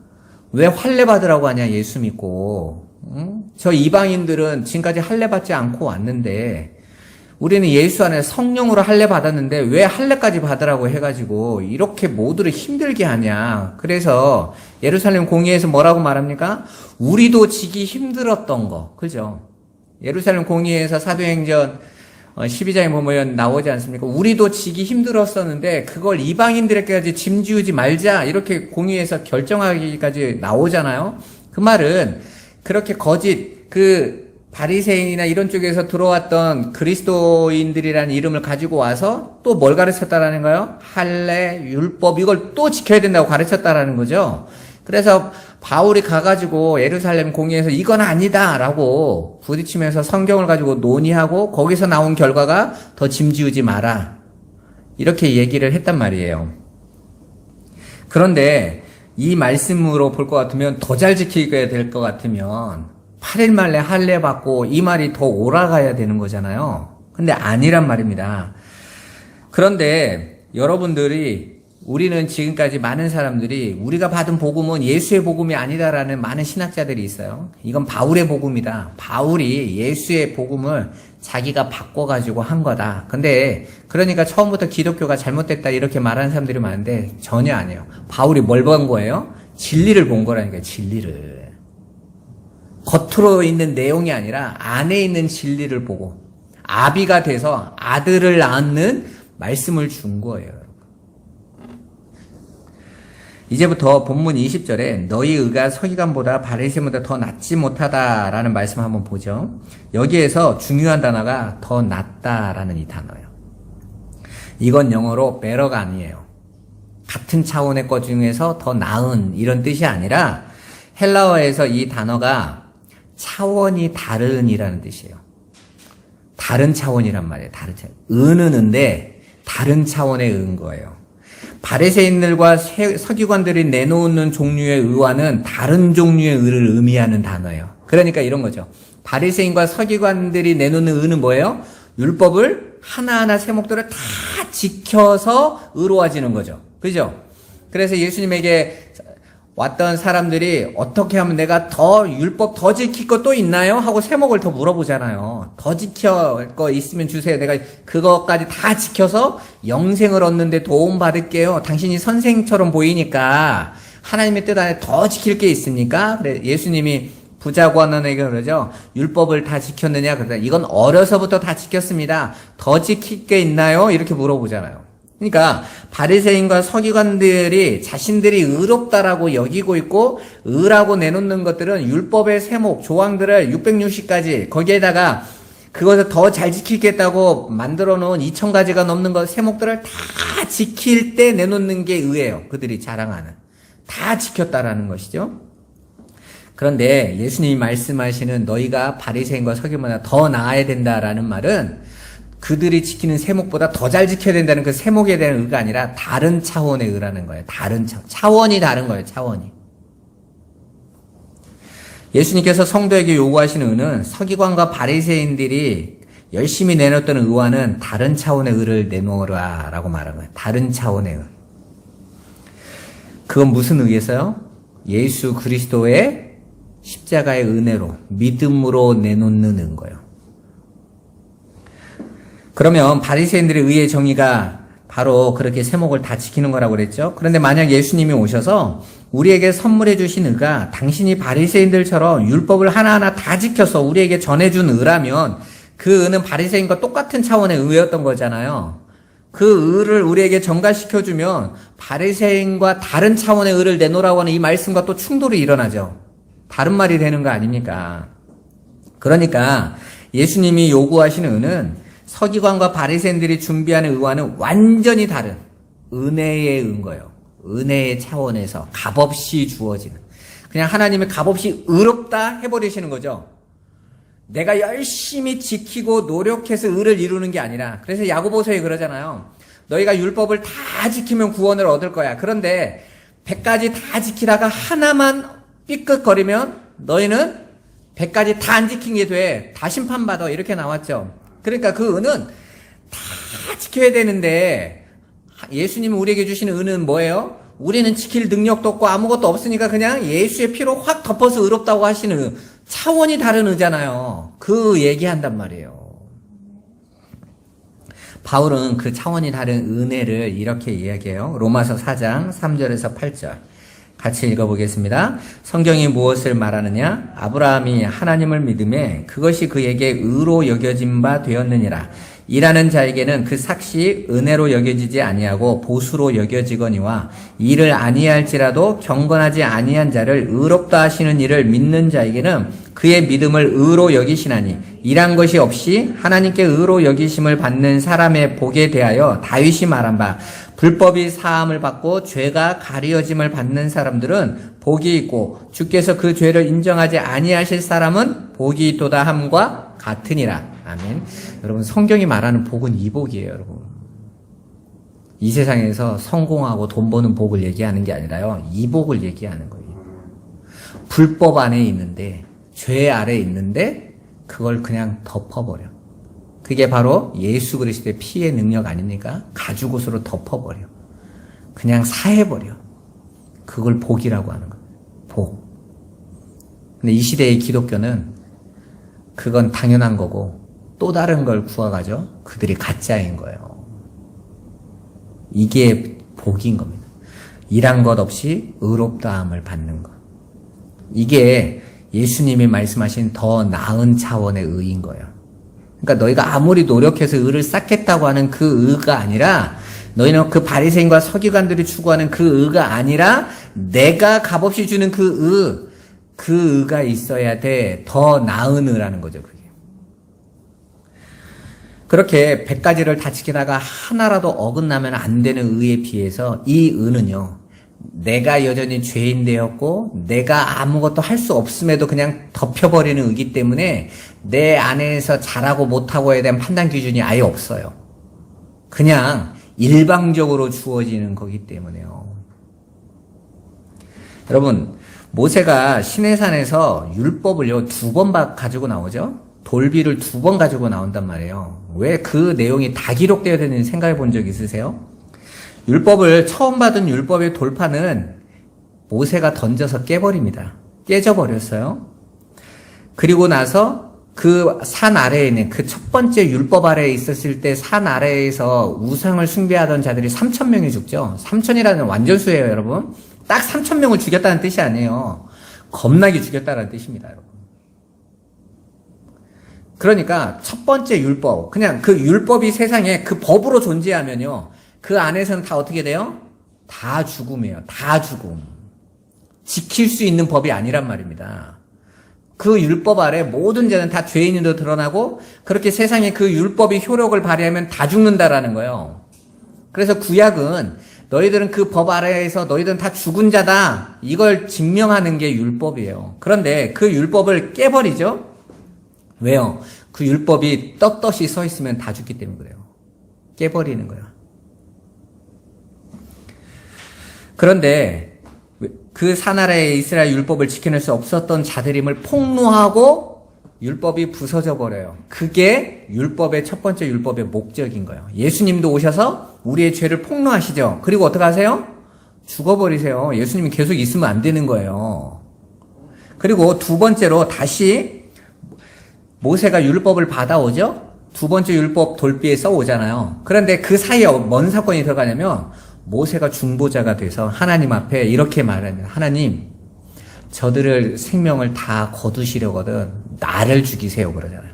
왜 할례 받으라고 하냐, 예수 믿고. 응? 저 이방인들은 지금까지 할례 받지 않고 왔는데 우리는 예수 안에 성령으로 할례 받았는데 왜 할례까지 받으라고 해가지고 이렇게 모두를 힘들게 하냐. 그래서 예루살렘 공의회에서 뭐라고 말합니까? 우리도 지기 힘들었던 거. 그죠? 예루살렘 공의회에서 사도행전 12장에 보면 나오지 않습니까? 우리도 지기 힘들었었는데 그걸 이방인들에게까지 짐지우지 말자 이렇게 공의회에서 결정하기까지 나오잖아요. 그 말은 그렇게 거짓 바리새인이나 이런 쪽에서 들어왔던 그리스도인들이라는 이름을 가지고 와서 또 뭘 가르쳤다라는 거예요? 할례, 율법 이걸 또 지켜야 된다고 가르쳤다라는 거죠. 그래서 바울이 가가지고 예루살렘 공의회에서 이건 아니다라고 부딪히면서 성경을 가지고 논의하고 거기서 나온 결과가 더 짐지우지 마라 이렇게 얘기를 했단 말이에요. 그런데 이 말씀으로 볼 것 같으면 더 잘 지키게 될 것 같으면 8일 만에 할례 받고 이 말이 더 오라가야 되는 거잖아요. 근데 아니란 말입니다. 그런데 우리는 지금까지 많은 사람들이 우리가 받은 복음은 예수의 복음이 아니다라는 많은 신학자들이 있어요. 이건 바울의 복음이다. 바울이 예수의 복음을 자기가 바꿔가지고 한 거다. 근데 그러니까 처음부터 기독교가 잘못됐다 이렇게 말하는 사람들이 많은데 전혀 아니에요. 바울이 뭘 본 거예요? 진리를 본 거라니까요. 진리를. 겉으로 있는 내용이 아니라 안에 있는 진리를 보고 아비가 돼서 아들을 낳는 말씀을 준 거예요. 이제부터 본문 20절에 너희 의가 서기관보다 바리새인보다 더 낫지 못하다라는 말씀 한번 보죠. 여기에서 중요한 단어가 더 낫다라는 이 단어예요. 이건 영어로 better가 아니에요. 같은 차원의 것 중에서 더 나은 이런 뜻이 아니라 헬라어에서 이 단어가 차원이 다른이라는 뜻이에요. 다른 차원이란 말이에요. 다른 차원. 의는 은데 다른 차원의 의인 거예요. 바리새인들과 서기관들이 내놓는 종류의 의와는 다른 종류의 의를 의미하는 단어예요. 그러니까 이런 거죠. 바리새인과 서기관들이 내놓는 의는 뭐예요? 율법을 하나하나 세목들을 다 지켜서 의로워지는 거죠. 그죠? 그래서 예수님에게 왔던 사람들이 어떻게 하면 내가 더 율법 더 지킬 거 또 있나요? 하고 세목을 더 물어보잖아요. 더 지킬 거 있으면 주세요. 내가 그것까지 다 지켜서 영생을 얻는데 도움 받을게요. 당신이 선생처럼 보이니까 하나님의 뜻 안에 더 지킬 게 있습니까? 그래 예수님이 부자관원에게 그러죠. 율법을 다 지켰느냐? 그러다 이건 어려서부터 다 지켰습니다. 더 지킬 게 있나요? 이렇게 물어보잖아요. 그러니까 바리새인과 서기관들이 자신들이 의롭다라고 여기고 있고 의라고 내놓는 것들은 율법의 세목, 조항들을 660가지 거기에다가 그것을 더 잘 지키겠다고 만들어 놓은 2000가지가 넘는 것 세목들을 다 지킬 때 내놓는 게 의예요. 그들이 자랑하는. 다 지켰다라는 것이죠. 그런데 예수님이 말씀하시는 너희가 바리새인과 서기관보다 더 나아야 된다라는 말은 그들이 지키는 세목보다 더 잘 지켜야 된다는 그 세목에 대한 의가 아니라 다른 차원의 의라는 거예요. 다른 차원이 다른 거예요. 차원이. 예수님께서 성도에게 요구하시는 의는 서기관과 바리새인들이 열심히 내놓던 의와는 다른 차원의 의를 내놓으라 라고 말한 거예요. 다른 차원의 의. 그건 무슨 의에서요? 예수 그리스도의 십자가의 은혜로 믿음으로 내놓는 의인 거예요. 그러면 바리새인들의 의의 정의가 바로 그렇게 세목을 다 지키는 거라고 그랬죠. 그런데 만약 예수님이 오셔서 우리에게 선물해 주신 의가 당신이 바리새인들처럼 율법을 하나하나 다 지켜서 우리에게 전해준 의라면 그 의는 바리새인과 똑같은 차원의 의였던 거잖아요. 그 의를 우리에게 전가시켜주면 바리새인과 다른 차원의 의를 내놓으라고 하는 이 말씀과 또 충돌이 일어나죠. 다른 말이 되는 거 아닙니까? 그러니까 예수님이 요구하시는 의는 서기관과 바리새인들이 준비하는 의와는 완전히 다른 은혜의 의인 거예요. 은혜의 차원에서 값없이 주어지는 그냥 하나님이 값없이 의롭다 해버리시는 거죠. 내가 열심히 지키고 노력해서 의를 이루는 게 아니라, 그래서 야고보서에 그러잖아요. 너희가 율법을 다 지키면 구원을 얻을 거야. 그런데 100가지 다 지키다가 하나만 삐끗거리면 너희는 100가지 다 안 지킨 게 돼. 다 심판받아. 이렇게 나왔죠. 그러니까 그 은은 다 지켜야 되는데, 예수님이 우리에게 주시는 은은 뭐예요? 우리는 지킬 능력도 없고 아무것도 없으니까 그냥 예수의 피로 확 덮어서 의롭다고 하시는 은. 차원이 다른 의잖아요. 그 얘기한단 말이에요. 바울은 그 차원이 다른 은혜를 이렇게 이야기해요. 로마서 4장 3절에서 8절. 같이 읽어보겠습니다. 성경이 무엇을 말하느냐? 아브라함이 하나님을 믿음에 그것이 그에게 의로 여겨진 바 되었느니라. 일하는 자에게는 그 삭시 은혜로 여겨지지 아니하고 보수로 여겨지거니와 이를 아니할지라도 경건하지 아니한 자를 의롭다 하시는 이를 믿는 자에게는 그의 믿음을 의로 여기시나니 일한 것이 없이 하나님께 의로 여기심을 받는 사람의 복에 대하여 다윗이 말한 바 불법이 사함을 받고 죄가 가려짐을 받는 사람들은 복이 있고 주께서 그 죄를 인정하지 아니하실 사람은 복이 있도다 함과 같으니라. 아멘. 여러분, 성경이 말하는 복은 이 복이에요, 여러분. 이 세상에서 성공하고 돈 버는 복을 얘기하는 게 아니라요, 이 복을 얘기하는 거예요. 불법 안에 있는데, 죄 아래에 있는데, 그걸 그냥 덮어버려. 그게 바로 예수 그리스도의 피의 능력 아닙니까? 가죽옷으로 덮어버려. 그냥 사해버려. 그걸 복이라고 하는 거예요. 복. 근데 이 시대의 기독교는 그건 당연한 거고, 또 다른 걸 구하가죠. 그들이 가짜인 거예요. 이게 복인 겁니다. 일한 것 없이 의롭다함을 받는 것. 이게 예수님이 말씀하신 더 나은 차원의 의인 거예요. 그러니까 너희가 아무리 노력해서 의를 쌓겠다고 하는 그 의가 아니라, 너희는 그 바리새인과 서기관들이 추구하는 그 의가 아니라 내가 값없이 주는 그 의가 있어야 돼. 더 나은 의라는 거죠, 그게. 그렇게 100가지를 다 지키다가 하나라도 어긋나면 안 되는 의에 비해서 이 의는요, 내가 여전히 죄인 되었고 내가 아무것도 할 수 없음에도 그냥 덮여버리는 의기 때문에 내 안에서 잘하고 못하고 해야 되는 판단 기준이 아예 없어요. 그냥 일방적으로 주어지는 거기 때문에요. 여러분, 모세가 시내산에서 율법을요 2번 가지고 나오죠. 돌비를 2번 가지고 나온단 말이에요. 왜 그 내용이 다 기록되어야 되는지 생각해 본 적 있으세요? 율법을 처음 받은 율법의 돌파는 모세가 던져서 깨버립니다. 깨져버렸어요. 그리고 나서 그 산 아래에 있는 그 첫 번째 율법 아래에 있었을 때 산 아래에서 우상을 숭배하던 자들이 3,000명이 죽죠. 3,000이라는 완전수예요, 여러분. 딱 3,000명을 죽였다는 뜻이 아니에요. 겁나게 죽였다는 뜻입니다, 여러분. 그러니까 첫 번째 율법, 그냥 그 율법이 세상에 그 법으로 존재하면요, 그 안에서는 다 어떻게 돼요? 다 죽음이에요. 다 죽음. 지킬 수 있는 법이 아니란 말입니다. 그 율법 아래 모든 죄는 다 죄인으로 드러나고, 그렇게 세상에 그 율법이 효력을 발휘하면 다 죽는다라는 거예요. 그래서 구약은 너희들은 그 법 아래에서 너희들은 다 죽은 자다, 이걸 증명하는 게 율법이에요. 그런데 그 율법을 깨버리죠? 왜요? 그 율법이 떳떳이 서 있으면 다 죽기 때문에 그래요. 깨버리는 거예요. 그런데 그 산 아래에 이스라엘 율법을 지켜낼 수 없었던 자들임을 폭로하고 율법이 부서져 버려요. 그게 율법의 첫 번째 율법의 목적인 거예요. 예수님도 오셔서 우리의 죄를 폭로하시죠. 그리고 어떻게 하세요? 죽어버리세요. 예수님이 계속 있으면 안 되는 거예요. 그리고 두 번째로 다시 모세가 율법을 받아오죠? 두 번째 율법 돌비에 써오잖아요. 그런데 그 사이에 뭔 사건이 들어가냐면, 모세가 중보자가 돼서 하나님 앞에 이렇게 말합니다. 하나님, 저들을 생명을 다 거두시려거든 나를 죽이세요, 그러잖아요.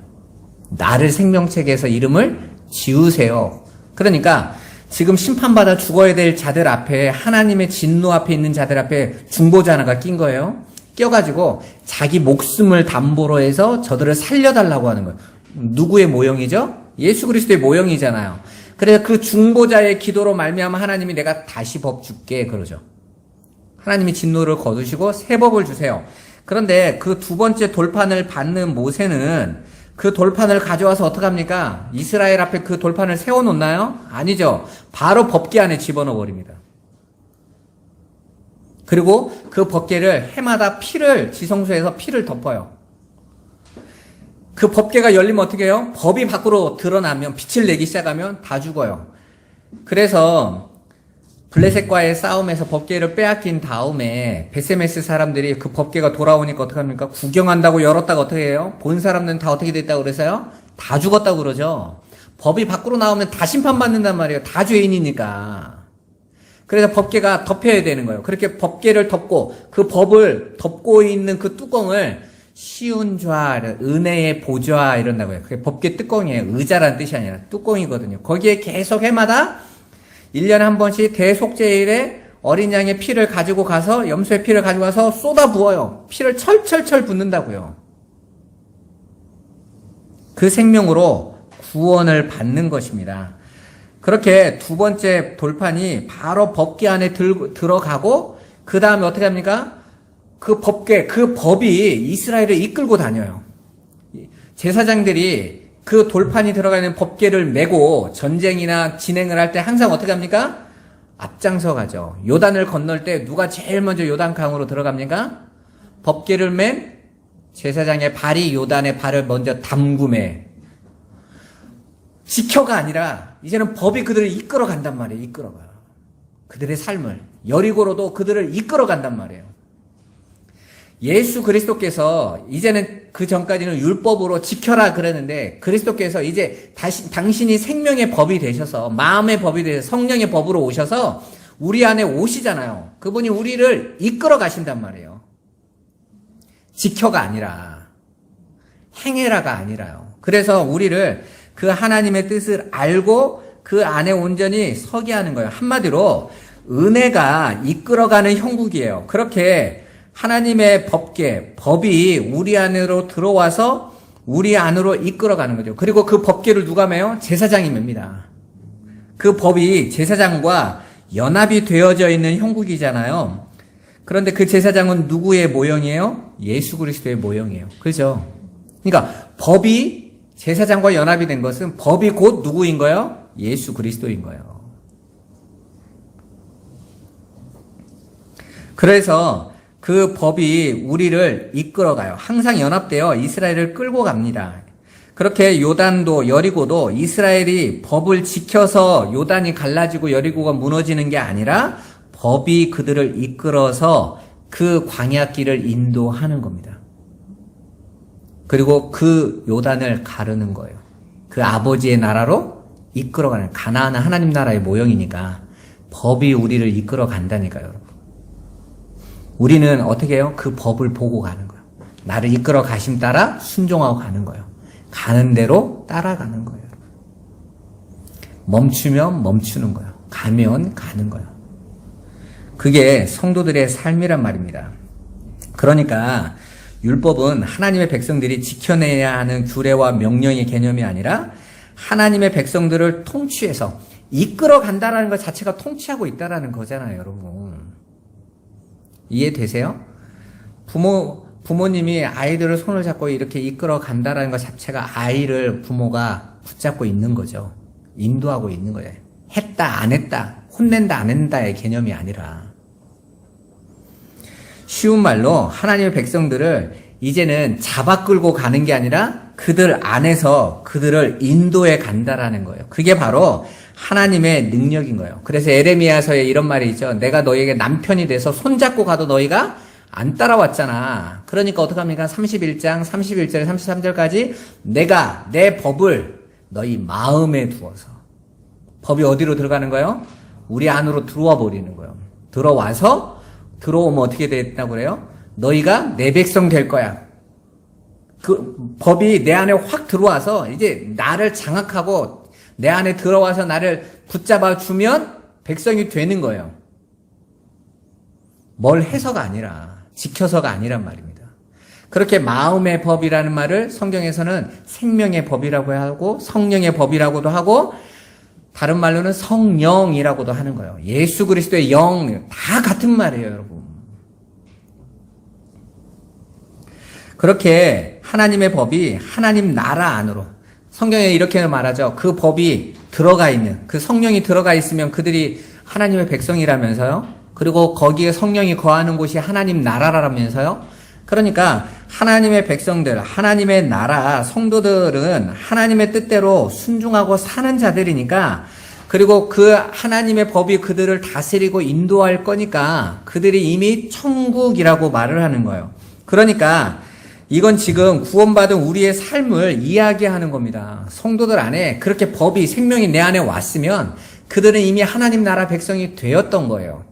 나를 생명책에서 이름을 지우세요. 그러니까 지금 심판받아 죽어야 될 자들 앞에, 하나님의 진노 앞에 있는 자들 앞에 중보자 하나가 낀 거예요. 껴가지고 자기 목숨을 담보로 해서 저들을 살려달라고 하는 거예요. 누구의 모형이죠? 예수 그리스도의 모형이잖아요. 그래서 그 중보자의 기도로 말미암아 하나님이 내가 다시 법 줄게 그러죠. 하나님이 진노를 거두시고 새 법을 주세요. 그런데 그 두 번째 돌판을 받는 모세는 그 돌판을 가져와서 어떡합니까? 이스라엘 앞에 그 돌판을 세워놓나요? 아니죠. 바로 법궤 안에 집어넣어 버립니다. 그리고 그 법궤를 해마다 지성소에서 피를 덮어요. 그 법궤가 열리면 어떻게 해요? 법이 밖으로 드러나면, 빛을 내기 시작하면 다 죽어요. 그래서 블레셋과의 싸움에서 법궤를 빼앗긴 다음에 베세메스 사람들이 그 법궤가 돌아오니까 어떡합니까? 구경한다고 열었다가 어떻게 해요? 본 사람들은 다 어떻게 됐다고 그래서요? 다 죽었다고 그러죠. 법이 밖으로 나오면 다 심판받는단 말이에요. 다 죄인이니까. 그래서 법궤가 덮여야 되는 거예요. 그렇게 법궤를 덮고 그 법을 덮고 있는 그 뚜껑을 시운좌, 은혜의 보좌 이런다고요. 그게 법궤 뚜껑이에요. 의자라는 뜻이 아니라 뚜껑이거든요. 거기에 계속 해마다 1년에 한 번씩 대속죄일에 어린 양의 피를 가지고 가서, 염소의 피를 가지고 가서 쏟아 부어요. 피를 철철철 붓는다고요. 그 생명으로 구원을 받는 것입니다. 그렇게 두 번째 돌판이 바로 법궤 안에 들어가고, 그 다음에 어떻게 합니까? 그 법궤, 그 법이 이스라엘을 이끌고 다녀요. 제사장들이 그 돌판이 들어가는 법궤를 메고 전쟁이나 진행을 할 때 항상 어떻게 합니까? 앞장서 가죠. 요단을 건널 때 누가 제일 먼저 요단강으로 들어갑니까? 법궤를 맨 제사장의 발이 요단의 발을 먼저 담그매. 지켜가 아니라 이제는 법이 그들을 이끌어 간단 말이에요. 이끌어가요. 그들의 삶을. 여리고로도 그들을 이끌어 간단 말이에요. 예수 그리스도께서 이제는 그 전까지는 율법으로 지켜라 그랬는데 그리스도께서 이제 당신이 생명의 법이 되셔서 마음의 법이 되셔서 성령의 법으로 오셔서 우리 안에 오시잖아요. 그분이 우리를 이끌어 가신단 말이에요. 지켜가 아니라 행해라가 아니라요. 그래서 우리를 그 하나님의 뜻을 알고 그 안에 온전히 서게 하는 거예요. 한마디로 은혜가 이끌어가는 형국이에요. 그렇게 하나님의 법궤, 법이 우리 안으로 들어와서 우리 안으로 이끌어가는 거죠. 그리고 그 법궤를 누가 매요? 제사장이 맵니다. 그 법이 제사장과 연합이 되어져 있는 형국이잖아요. 그런데 그 제사장은 누구의 모형이에요? 예수 그리스도의 모형이에요. 그죠? 그러니까 법이 제사장과 연합이 된 것은 법이 곧 누구인 거예요? 예수 그리스도인 거예요. 그래서 그 법이 우리를 이끌어가요. 항상 연합되어 이스라엘을 끌고 갑니다. 그렇게 요단도 여리고도 이스라엘이 법을 지켜서 요단이 갈라지고 여리고가 무너지는 게 아니라 법이 그들을 이끌어서 그 광야길을 인도하는 겁니다. 그리고 그 요단을 가르는 거예요. 그 아버지의 나라로 이끌어가는, 가나안은 하나님 나라의 모형이니까 법이 우리를 이끌어 간다니까요, 여러분. 우리는 어떻게 해요? 그 법을 보고 가는 거예요. 나를 이끌어 가심 따라 순종하고 가는 거예요. 가는 대로 따라가는 거예요. 멈추면 멈추는 거예요. 가면 가는 거예요. 그게 성도들의 삶이란 말입니다. 그러니까 율법은 하나님의 백성들이 지켜내야 하는 규례와 명령의 개념이 아니라 하나님의 백성들을 통치해서 이끌어 간다라는 것 자체가 통치하고 있다라는 거잖아요, 여러분. 이해되세요? 부모님이 아이들을 손을 잡고 이렇게 이끌어 간다라는 것 자체가 아이를 부모가 붙잡고 있는 거죠. 인도하고 있는 거예요. 했다, 안 했다, 혼낸다, 안 했다의 개념이 아니라. 쉬운 말로 하나님의 백성들을 이제는 잡아 끌고 가는 게 아니라 그들 안에서 그들을 인도해 간다라는 거예요. 그게 바로 하나님의 능력인 거예요. 그래서 에레미야서에 이런 말이 있죠. 내가 너희에게 남편이 돼서 손잡고 가도 너희가 안 따라왔잖아. 그러니까 어떡합니까? 31장 31절에 33절까지 내가 내 법을 너희 마음에 두어서. 법이 어디로 들어가는 거예요? 우리 안으로 들어와 버리는 거예요. 들어오면 어떻게 됐다고 그래요? 너희가 내 백성 될 거야. 그 법이 내 안에 확 들어와서 이제 나를 장악하고 내 안에 들어와서 나를 붙잡아 주면 백성이 되는 거예요. 뭘 해서가 아니라, 지켜서가 아니란 말입니다. 그렇게 마음의 법이라는 말을 성경에서는 생명의 법이라고 하고 성령의 법이라고도 하고 다른 말로는 성령이라고도 하는 거예요. 예수 그리스도의 영 다 같은 말이에요, 여러분. 그렇게 하나님의 법이 하나님 나라 안으로, 성경에 이렇게 말하죠. 그 법이 들어가 있는, 그 성령이 들어가 있으면 그들이 하나님의 백성이라면서요. 그리고 거기에 성령이 거하는 곳이 하나님 나라라면서요. 그러니까 하나님의 백성들, 하나님의 나라, 성도들은 하나님의 뜻대로 순종하고 사는 자들이니까, 그리고 그 하나님의 법이 그들을 다스리고 인도할 거니까 그들이 이미 천국이라고 말을 하는 거예요. 그러니까 이건 지금 구원받은 우리의 삶을 이야기하는 겁니다. 성도들 안에 그렇게 법이, 생명이 내 안에 왔으면 그들은 이미 하나님 나라 백성이 되었던 거예요.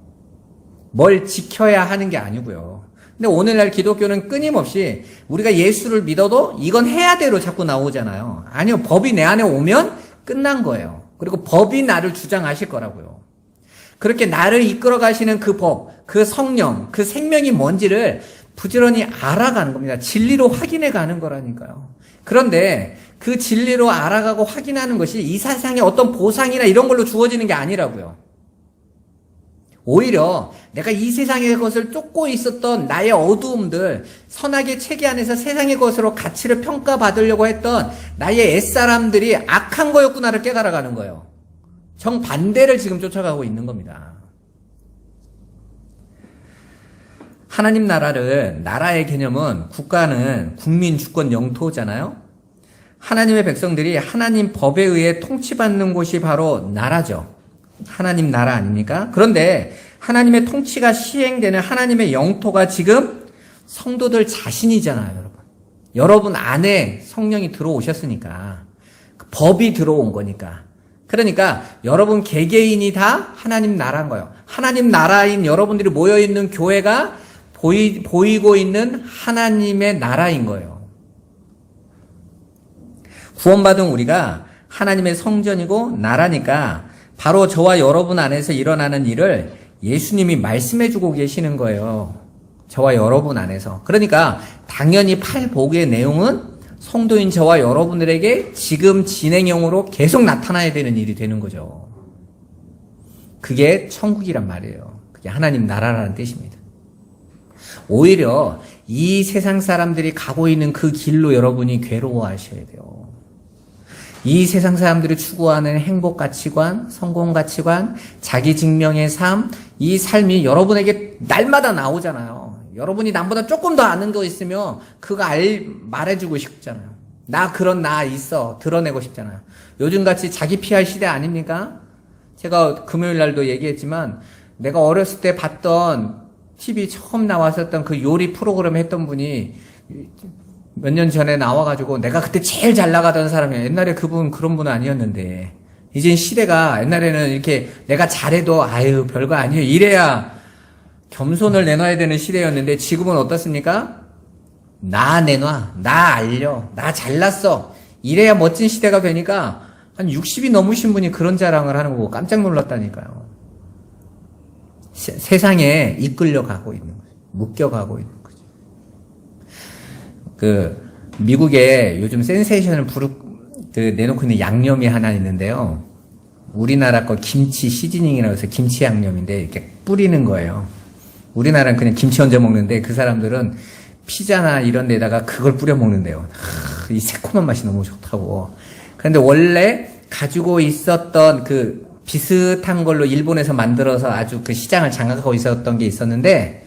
뭘 지켜야 하는 게 아니고요. 근데 오늘날 기독교는 끊임없이 우리가 예수를 믿어도 이건 해야 돼로 자꾸 나오잖아요. 아니요, 법이 내 안에 오면 끝난 거예요. 그리고 법이 나를 주장하실 거라고요. 그렇게 나를 이끌어 가시는 그 법, 그 성령, 그 생명이 뭔지를 부지런히 알아가는 겁니다. 진리로 확인해 가는 거라니까요. 그런데 그 진리로 알아가고 확인하는 것이 이 세상에 어떤 보상이나 이런 걸로 주어지는 게 아니라고요. 오히려 내가 이 세상의 것을 쫓고 있었던 나의 어두움들, 선악의 체계 안에서 세상의 것으로 가치를 평가받으려고 했던 나의 옛사람들이 악한 거였구나를 깨달아가는 거예요. 정반대를 지금 쫓아가고 있는 겁니다. 하나님 나라의 개념은, 국가는 국민, 주권, 영토잖아요. 하나님의 백성들이 하나님 법에 의해 통치받는 곳이 바로 나라죠. 하나님 나라 아닙니까? 그런데 하나님의 통치가 시행되는 하나님의 영토가 지금 성도들 자신이잖아요, 여러분. 여러분 안에 성령이 들어오셨으니까. 그 법이 들어온 거니까. 그러니까 여러분 개개인이 다 하나님 나라인 거예요. 하나님 나라인 여러분들이 모여있는 교회가 보이고 있는 하나님의 나라인 거예요. 구원받은 우리가 하나님의 성전이고 나라니까 바로 저와 여러분 안에서 일어나는 일을 예수님이 말씀해주고 계시는 거예요. 저와 여러분 안에서. 그러니까 당연히 팔복의 내용은 성도인 저와 여러분들에게 지금 진행형으로 계속 나타나야 되는 일이 되는 거죠. 그게 천국이란 말이에요. 그게 하나님 나라라는 뜻입니다. 오히려 이 세상 사람들이 가고 있는 그 길로 여러분이 괴로워하셔야 돼요. 이 세상 사람들이 추구하는 행복 가치관, 성공 가치관, 자기 증명의 삶, 이 삶이 여러분에게 날마다 나오잖아요. 여러분이 남보다 조금 더 아는 거 있으면 그거 말해주고 싶잖아요. 나 있어. 드러내고 싶잖아요. 요즘같이 자기 PR 시대 아닙니까? 제가 금요일 날도 얘기했지만 내가 어렸을 때 봤던 TV 처음 나왔었던 그 요리 프로그램 했던 분이 몇 년 전에 나와가지고 내가 그때 제일 잘 나가던 사람이에요. 옛날에 그분 그런 분은 아니었는데 이젠 시대가, 옛날에는 이렇게 내가 잘해도 아유 별거 아니에요 이래야 겸손을 내놔야 되는 시대였는데 지금은 어떻습니까? 나 내놔, 나 알려, 나 잘났어 이래야 멋진 시대가 되니까 한 60이 넘으신 분이 그런 자랑을 하는 거고 깜짝 놀랐다니까요. 세상에 이끌려가고 있는 거죠. 묶여가고 있는 거죠. 미국에 요즘 센세이션을 내놓고 있는 양념이 하나 있는데요. 우리나라 거 김치 시즈닝이라고 해서 김치 양념인데 이렇게 뿌리는 거예요. 우리나라는 그냥 김치 얹어 먹는데 그 사람들은 피자나 이런 데다가 그걸 뿌려 먹는데요. 이 새콤한 맛이 너무 좋다고. 그런데 원래 가지고 있었던 그 비슷한 걸로 일본에서 만들어서 아주 그 시장을 장악하고 있었던 게 있었는데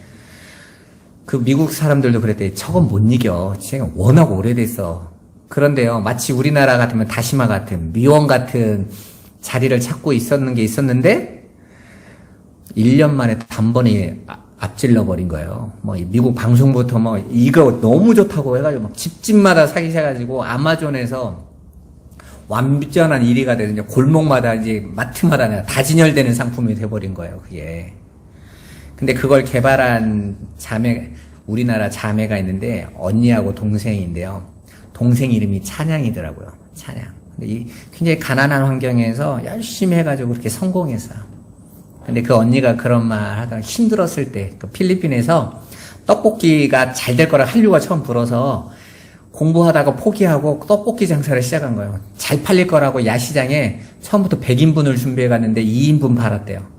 그 미국 사람들도 그랬대. 저건 못 이겨. 지금 워낙 오래됐어. 그런데요, 마치 우리나라 같으면 다시마 같은, 미원 같은 자리를 찾고 있었는 게 있었는데 1년 만에 단번에 앞질러 버린 거예요. 미국 방송부터 이거 너무 좋다고 해가지고 집집마다 사기 시작해가지고 아마존에서 완전한 1위가 되는, 골목마다 이제 마트마다 다 진열되는 상품이 돼버린 거예요, 그게. 근데 그걸 개발한 우리나라 자매가 있는데 언니하고 동생인데요. 동생 이름이 찬양이더라고요. 찬양. 근데 굉장히 가난한 환경에서 열심히 해가지고 그렇게 성공했어요. 근데 그 언니가 그런 말 하다가 힘들었을 때, 그 필리핀에서 떡볶이가 잘 될 거라 한류가 처음 불어서 공부하다가 포기하고 떡볶이 장사를 시작한 거예요. 잘 팔릴 거라고 야시장에 처음부터 100인분을 준비해 갔는데 2인분 팔았대요.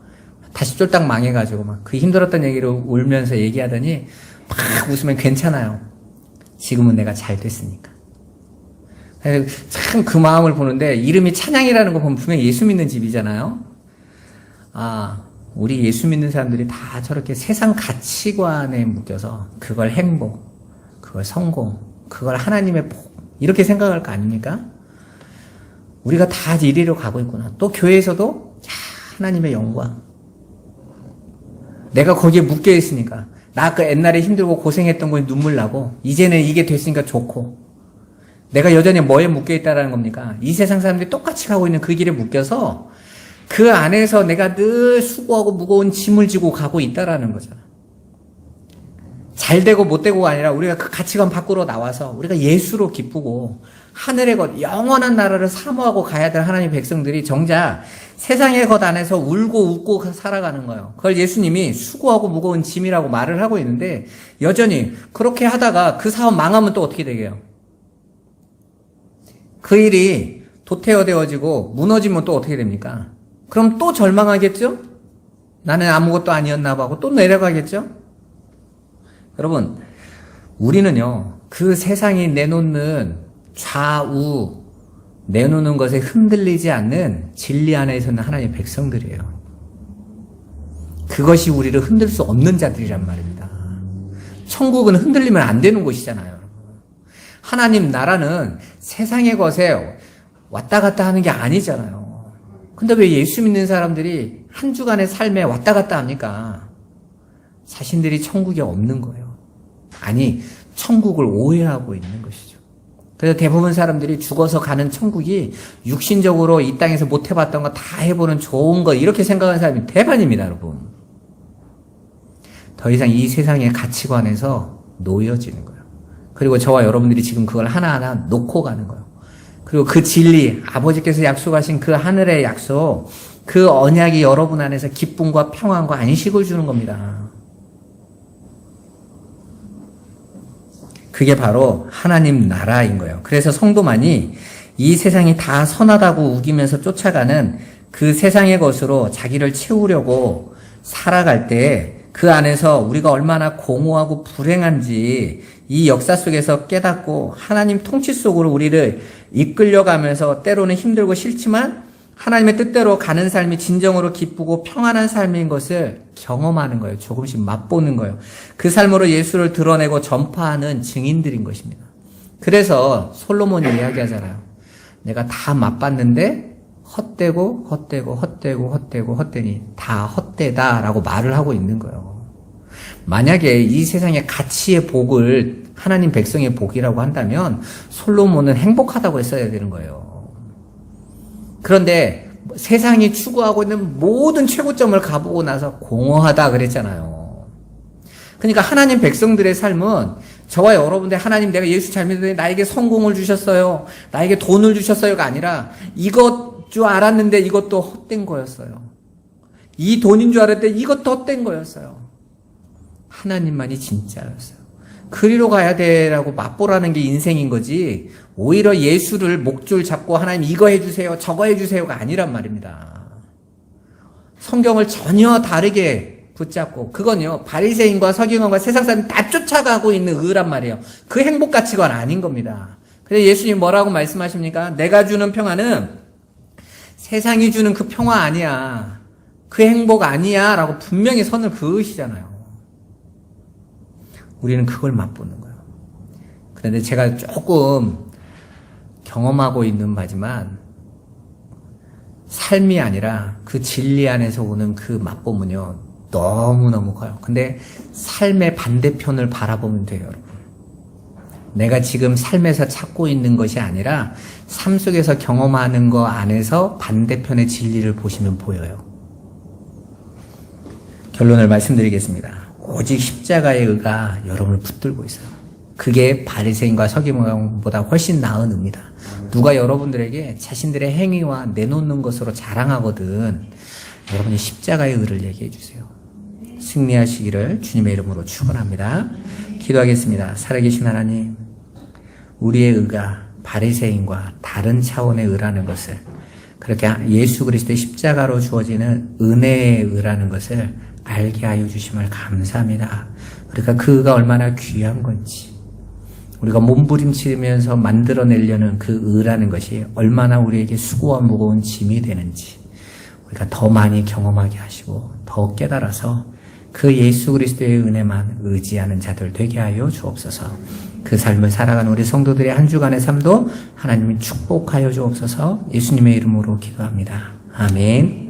다시 쫄딱 망해가지고 그 힘들었던 얘기를 울면서 얘기하더니 막 웃으면 괜찮아요. 지금은 내가 잘 됐으니까. 참 그 마음을 보는데, 이름이 찬양이라는 거 보면 분명히 예수 믿는 집이잖아요. 아, 우리 예수 믿는 사람들이 다 저렇게 세상 가치관에 묶여서 그걸 행복, 그걸 성공, 그걸 하나님의 복, 이렇게 생각할 거 아닙니까? 우리가 다 이리로 가고 있구나. 또 교회에서도 하나님의 영광. 내가 거기에 묶여 있으니까. 나 그 옛날에 힘들고 고생했던 거에 눈물 나고, 이제는 이게 됐으니까 좋고, 내가 여전히 뭐에 묶여 있다라는 겁니까? 이 세상 사람들이 똑같이 가고 있는 그 길에 묶여서 그 안에서 내가 늘 수고하고 무거운 짐을 지고 가고 있다라는 거잖아. 잘 되고 못 되고가 아니라 우리가 그 가치관 밖으로 나와서 우리가 예수로 기쁘고 하늘의 것, 영원한 나라를 사모하고 가야 될 하나님의 백성들이 정작 세상의 것 안에서 울고 웃고 살아가는 거예요. 그걸 예수님이 수고하고 무거운 짐이라고 말을 하고 있는데, 여전히 그렇게 하다가 그 사업 망하면 또 어떻게 되게요? 그 일이 도태되어지고 무너지면 또 어떻게 됩니까? 그럼 또 절망하겠죠? 나는 아무것도 아니었나 봐 하고 또 내려가겠죠? 여러분, 우리는요, 그 세상이 내놓는 좌우, 내놓는 것에 흔들리지 않는 진리 안에 있는 하나님의 백성들이에요. 그것이 우리를 흔들 수 없는 자들이란 말입니다. 천국은 흔들리면 안 되는 곳이잖아요. 하나님 나라는 세상의 것에 왔다 갔다 하는 게 아니잖아요. 근데 왜 예수 믿는 사람들이 한 주간의 삶에 왔다 갔다 합니까? 자신들이 천국에 없는 거예요. 아니, 천국을 오해하고 있는 것이죠. 그래서 대부분 사람들이 죽어서 가는 천국이 육신적으로 이 땅에서 못 해봤던 거 다 해보는 좋은 거, 이렇게 생각하는 사람이 대반입니다, 여러분. 더 이상 이 세상의 가치관에서 놓여지는 거예요. 그리고 저와 여러분들이 지금 그걸 하나하나 놓고 가는 거예요. 그리고 그 진리, 아버지께서 약속하신 그 하늘의 약속, 그 언약이 여러분 안에서 기쁨과 평안과 안식을 주는 겁니다. 그게 바로 하나님 나라인 거예요. 그래서 성도만이 이 세상이 다 선하다고 우기면서 쫓아가는 그 세상의 것으로 자기를 채우려고 살아갈 때 그 안에서 우리가 얼마나 공허하고 불행한지 이 역사 속에서 깨닫고 하나님 통치 속으로 우리를 이끌려가면서 때로는 힘들고 싫지만 하나님의 뜻대로 가는 삶이 진정으로 기쁘고 평안한 삶인 것을 경험하는 거예요. 조금씩 맛보는 거예요. 그 삶으로 예수를 드러내고 전파하는 증인들인 것입니다. 그래서 솔로몬이 이야기하잖아요. 내가 다 맛봤는데 헛되니 다 헛되다라고 말을 하고 있는 거예요. 만약에 이 세상의 가치의 복을 하나님 백성의 복이라고 한다면 솔로몬은 행복하다고 했어야 되는 거예요. 그런데 세상이 추구하고 있는 모든 최고점을 가보고 나서 공허하다 그랬잖아요. 그러니까 하나님 백성들의 삶은 저와 여러분들, 하나님 내가 예수 잘 믿는데 나에게 성공을 주셨어요, 나에게 돈을 주셨어요가 아니라 이것 줄 알았는데 이것도 헛된 거였어요. 이 돈인 줄 알았는데 이것도 헛된 거였어요. 하나님만이 진짜였어요. 그리로 가야 되라고 맛보라는 게 인생인 거지, 오히려 예수를 목줄 잡고 하나님 이거 해주세요 저거 해주세요가 아니란 말입니다. 성경을 전혀 다르게 붙잡고, 그건요 바리새인과 서기관과 세상 사람 다 쫓아가고 있는 의란 말이에요. 그 행복 가치관 아닌 겁니다. 그래서 예수님 뭐라고 말씀하십니까? 내가 주는 평화는 세상이 주는 그 평화 아니야, 그 행복 아니야 라고 분명히 선을 그으시잖아요. 우리는 그걸 맛보는 거예요. 그런데 제가 조금 경험하고 있는 바지만 삶이 아니라 그 진리 안에서 오는 그 맛보면요 너무너무 커요. 근데 삶의 반대편을 바라보면 돼요, 여러분. 내가 지금 삶에서 찾고 있는 것이 아니라 삶 속에서 경험하는 거 안에서 반대편의 진리를 보시면 보여요. 결론을 말씀드리겠습니다. 오직 십자가의 의가 여러분을 붙들고 있어요. 그게 바리새인과 서기관보다 훨씬 나은 의입니다. 누가 여러분들에게 자신들의 행위와 내놓는 것으로 자랑하거든 여러분이 십자가의 의를 얘기해 주세요. 승리하시기를 주님의 이름으로 축원합니다. 기도하겠습니다. 살아계신 하나님, 우리의 의가 바리새인과 다른 차원의 의라는 것을, 그렇게 예수 그리스도의 십자가로 주어지는 은혜의 의라는 것을 알게 하여 주심을 감사합니다. 그러니까 그 의가 얼마나 귀한 건지, 우리가 몸부림치면서 만들어내려는 그 의라는 것이 얼마나 우리에게 수고와 무거운 짐이 되는지 우리가 더 많이 경험하게 하시고 더 깨달아서 그 예수 그리스도의 은혜만 의지하는 자들 되게 하여 주옵소서. 그 삶을 살아가는 우리 성도들의 한 주간의 삶도 하나님이 축복하여 주옵소서. 예수님의 이름으로 기도합니다. 아멘.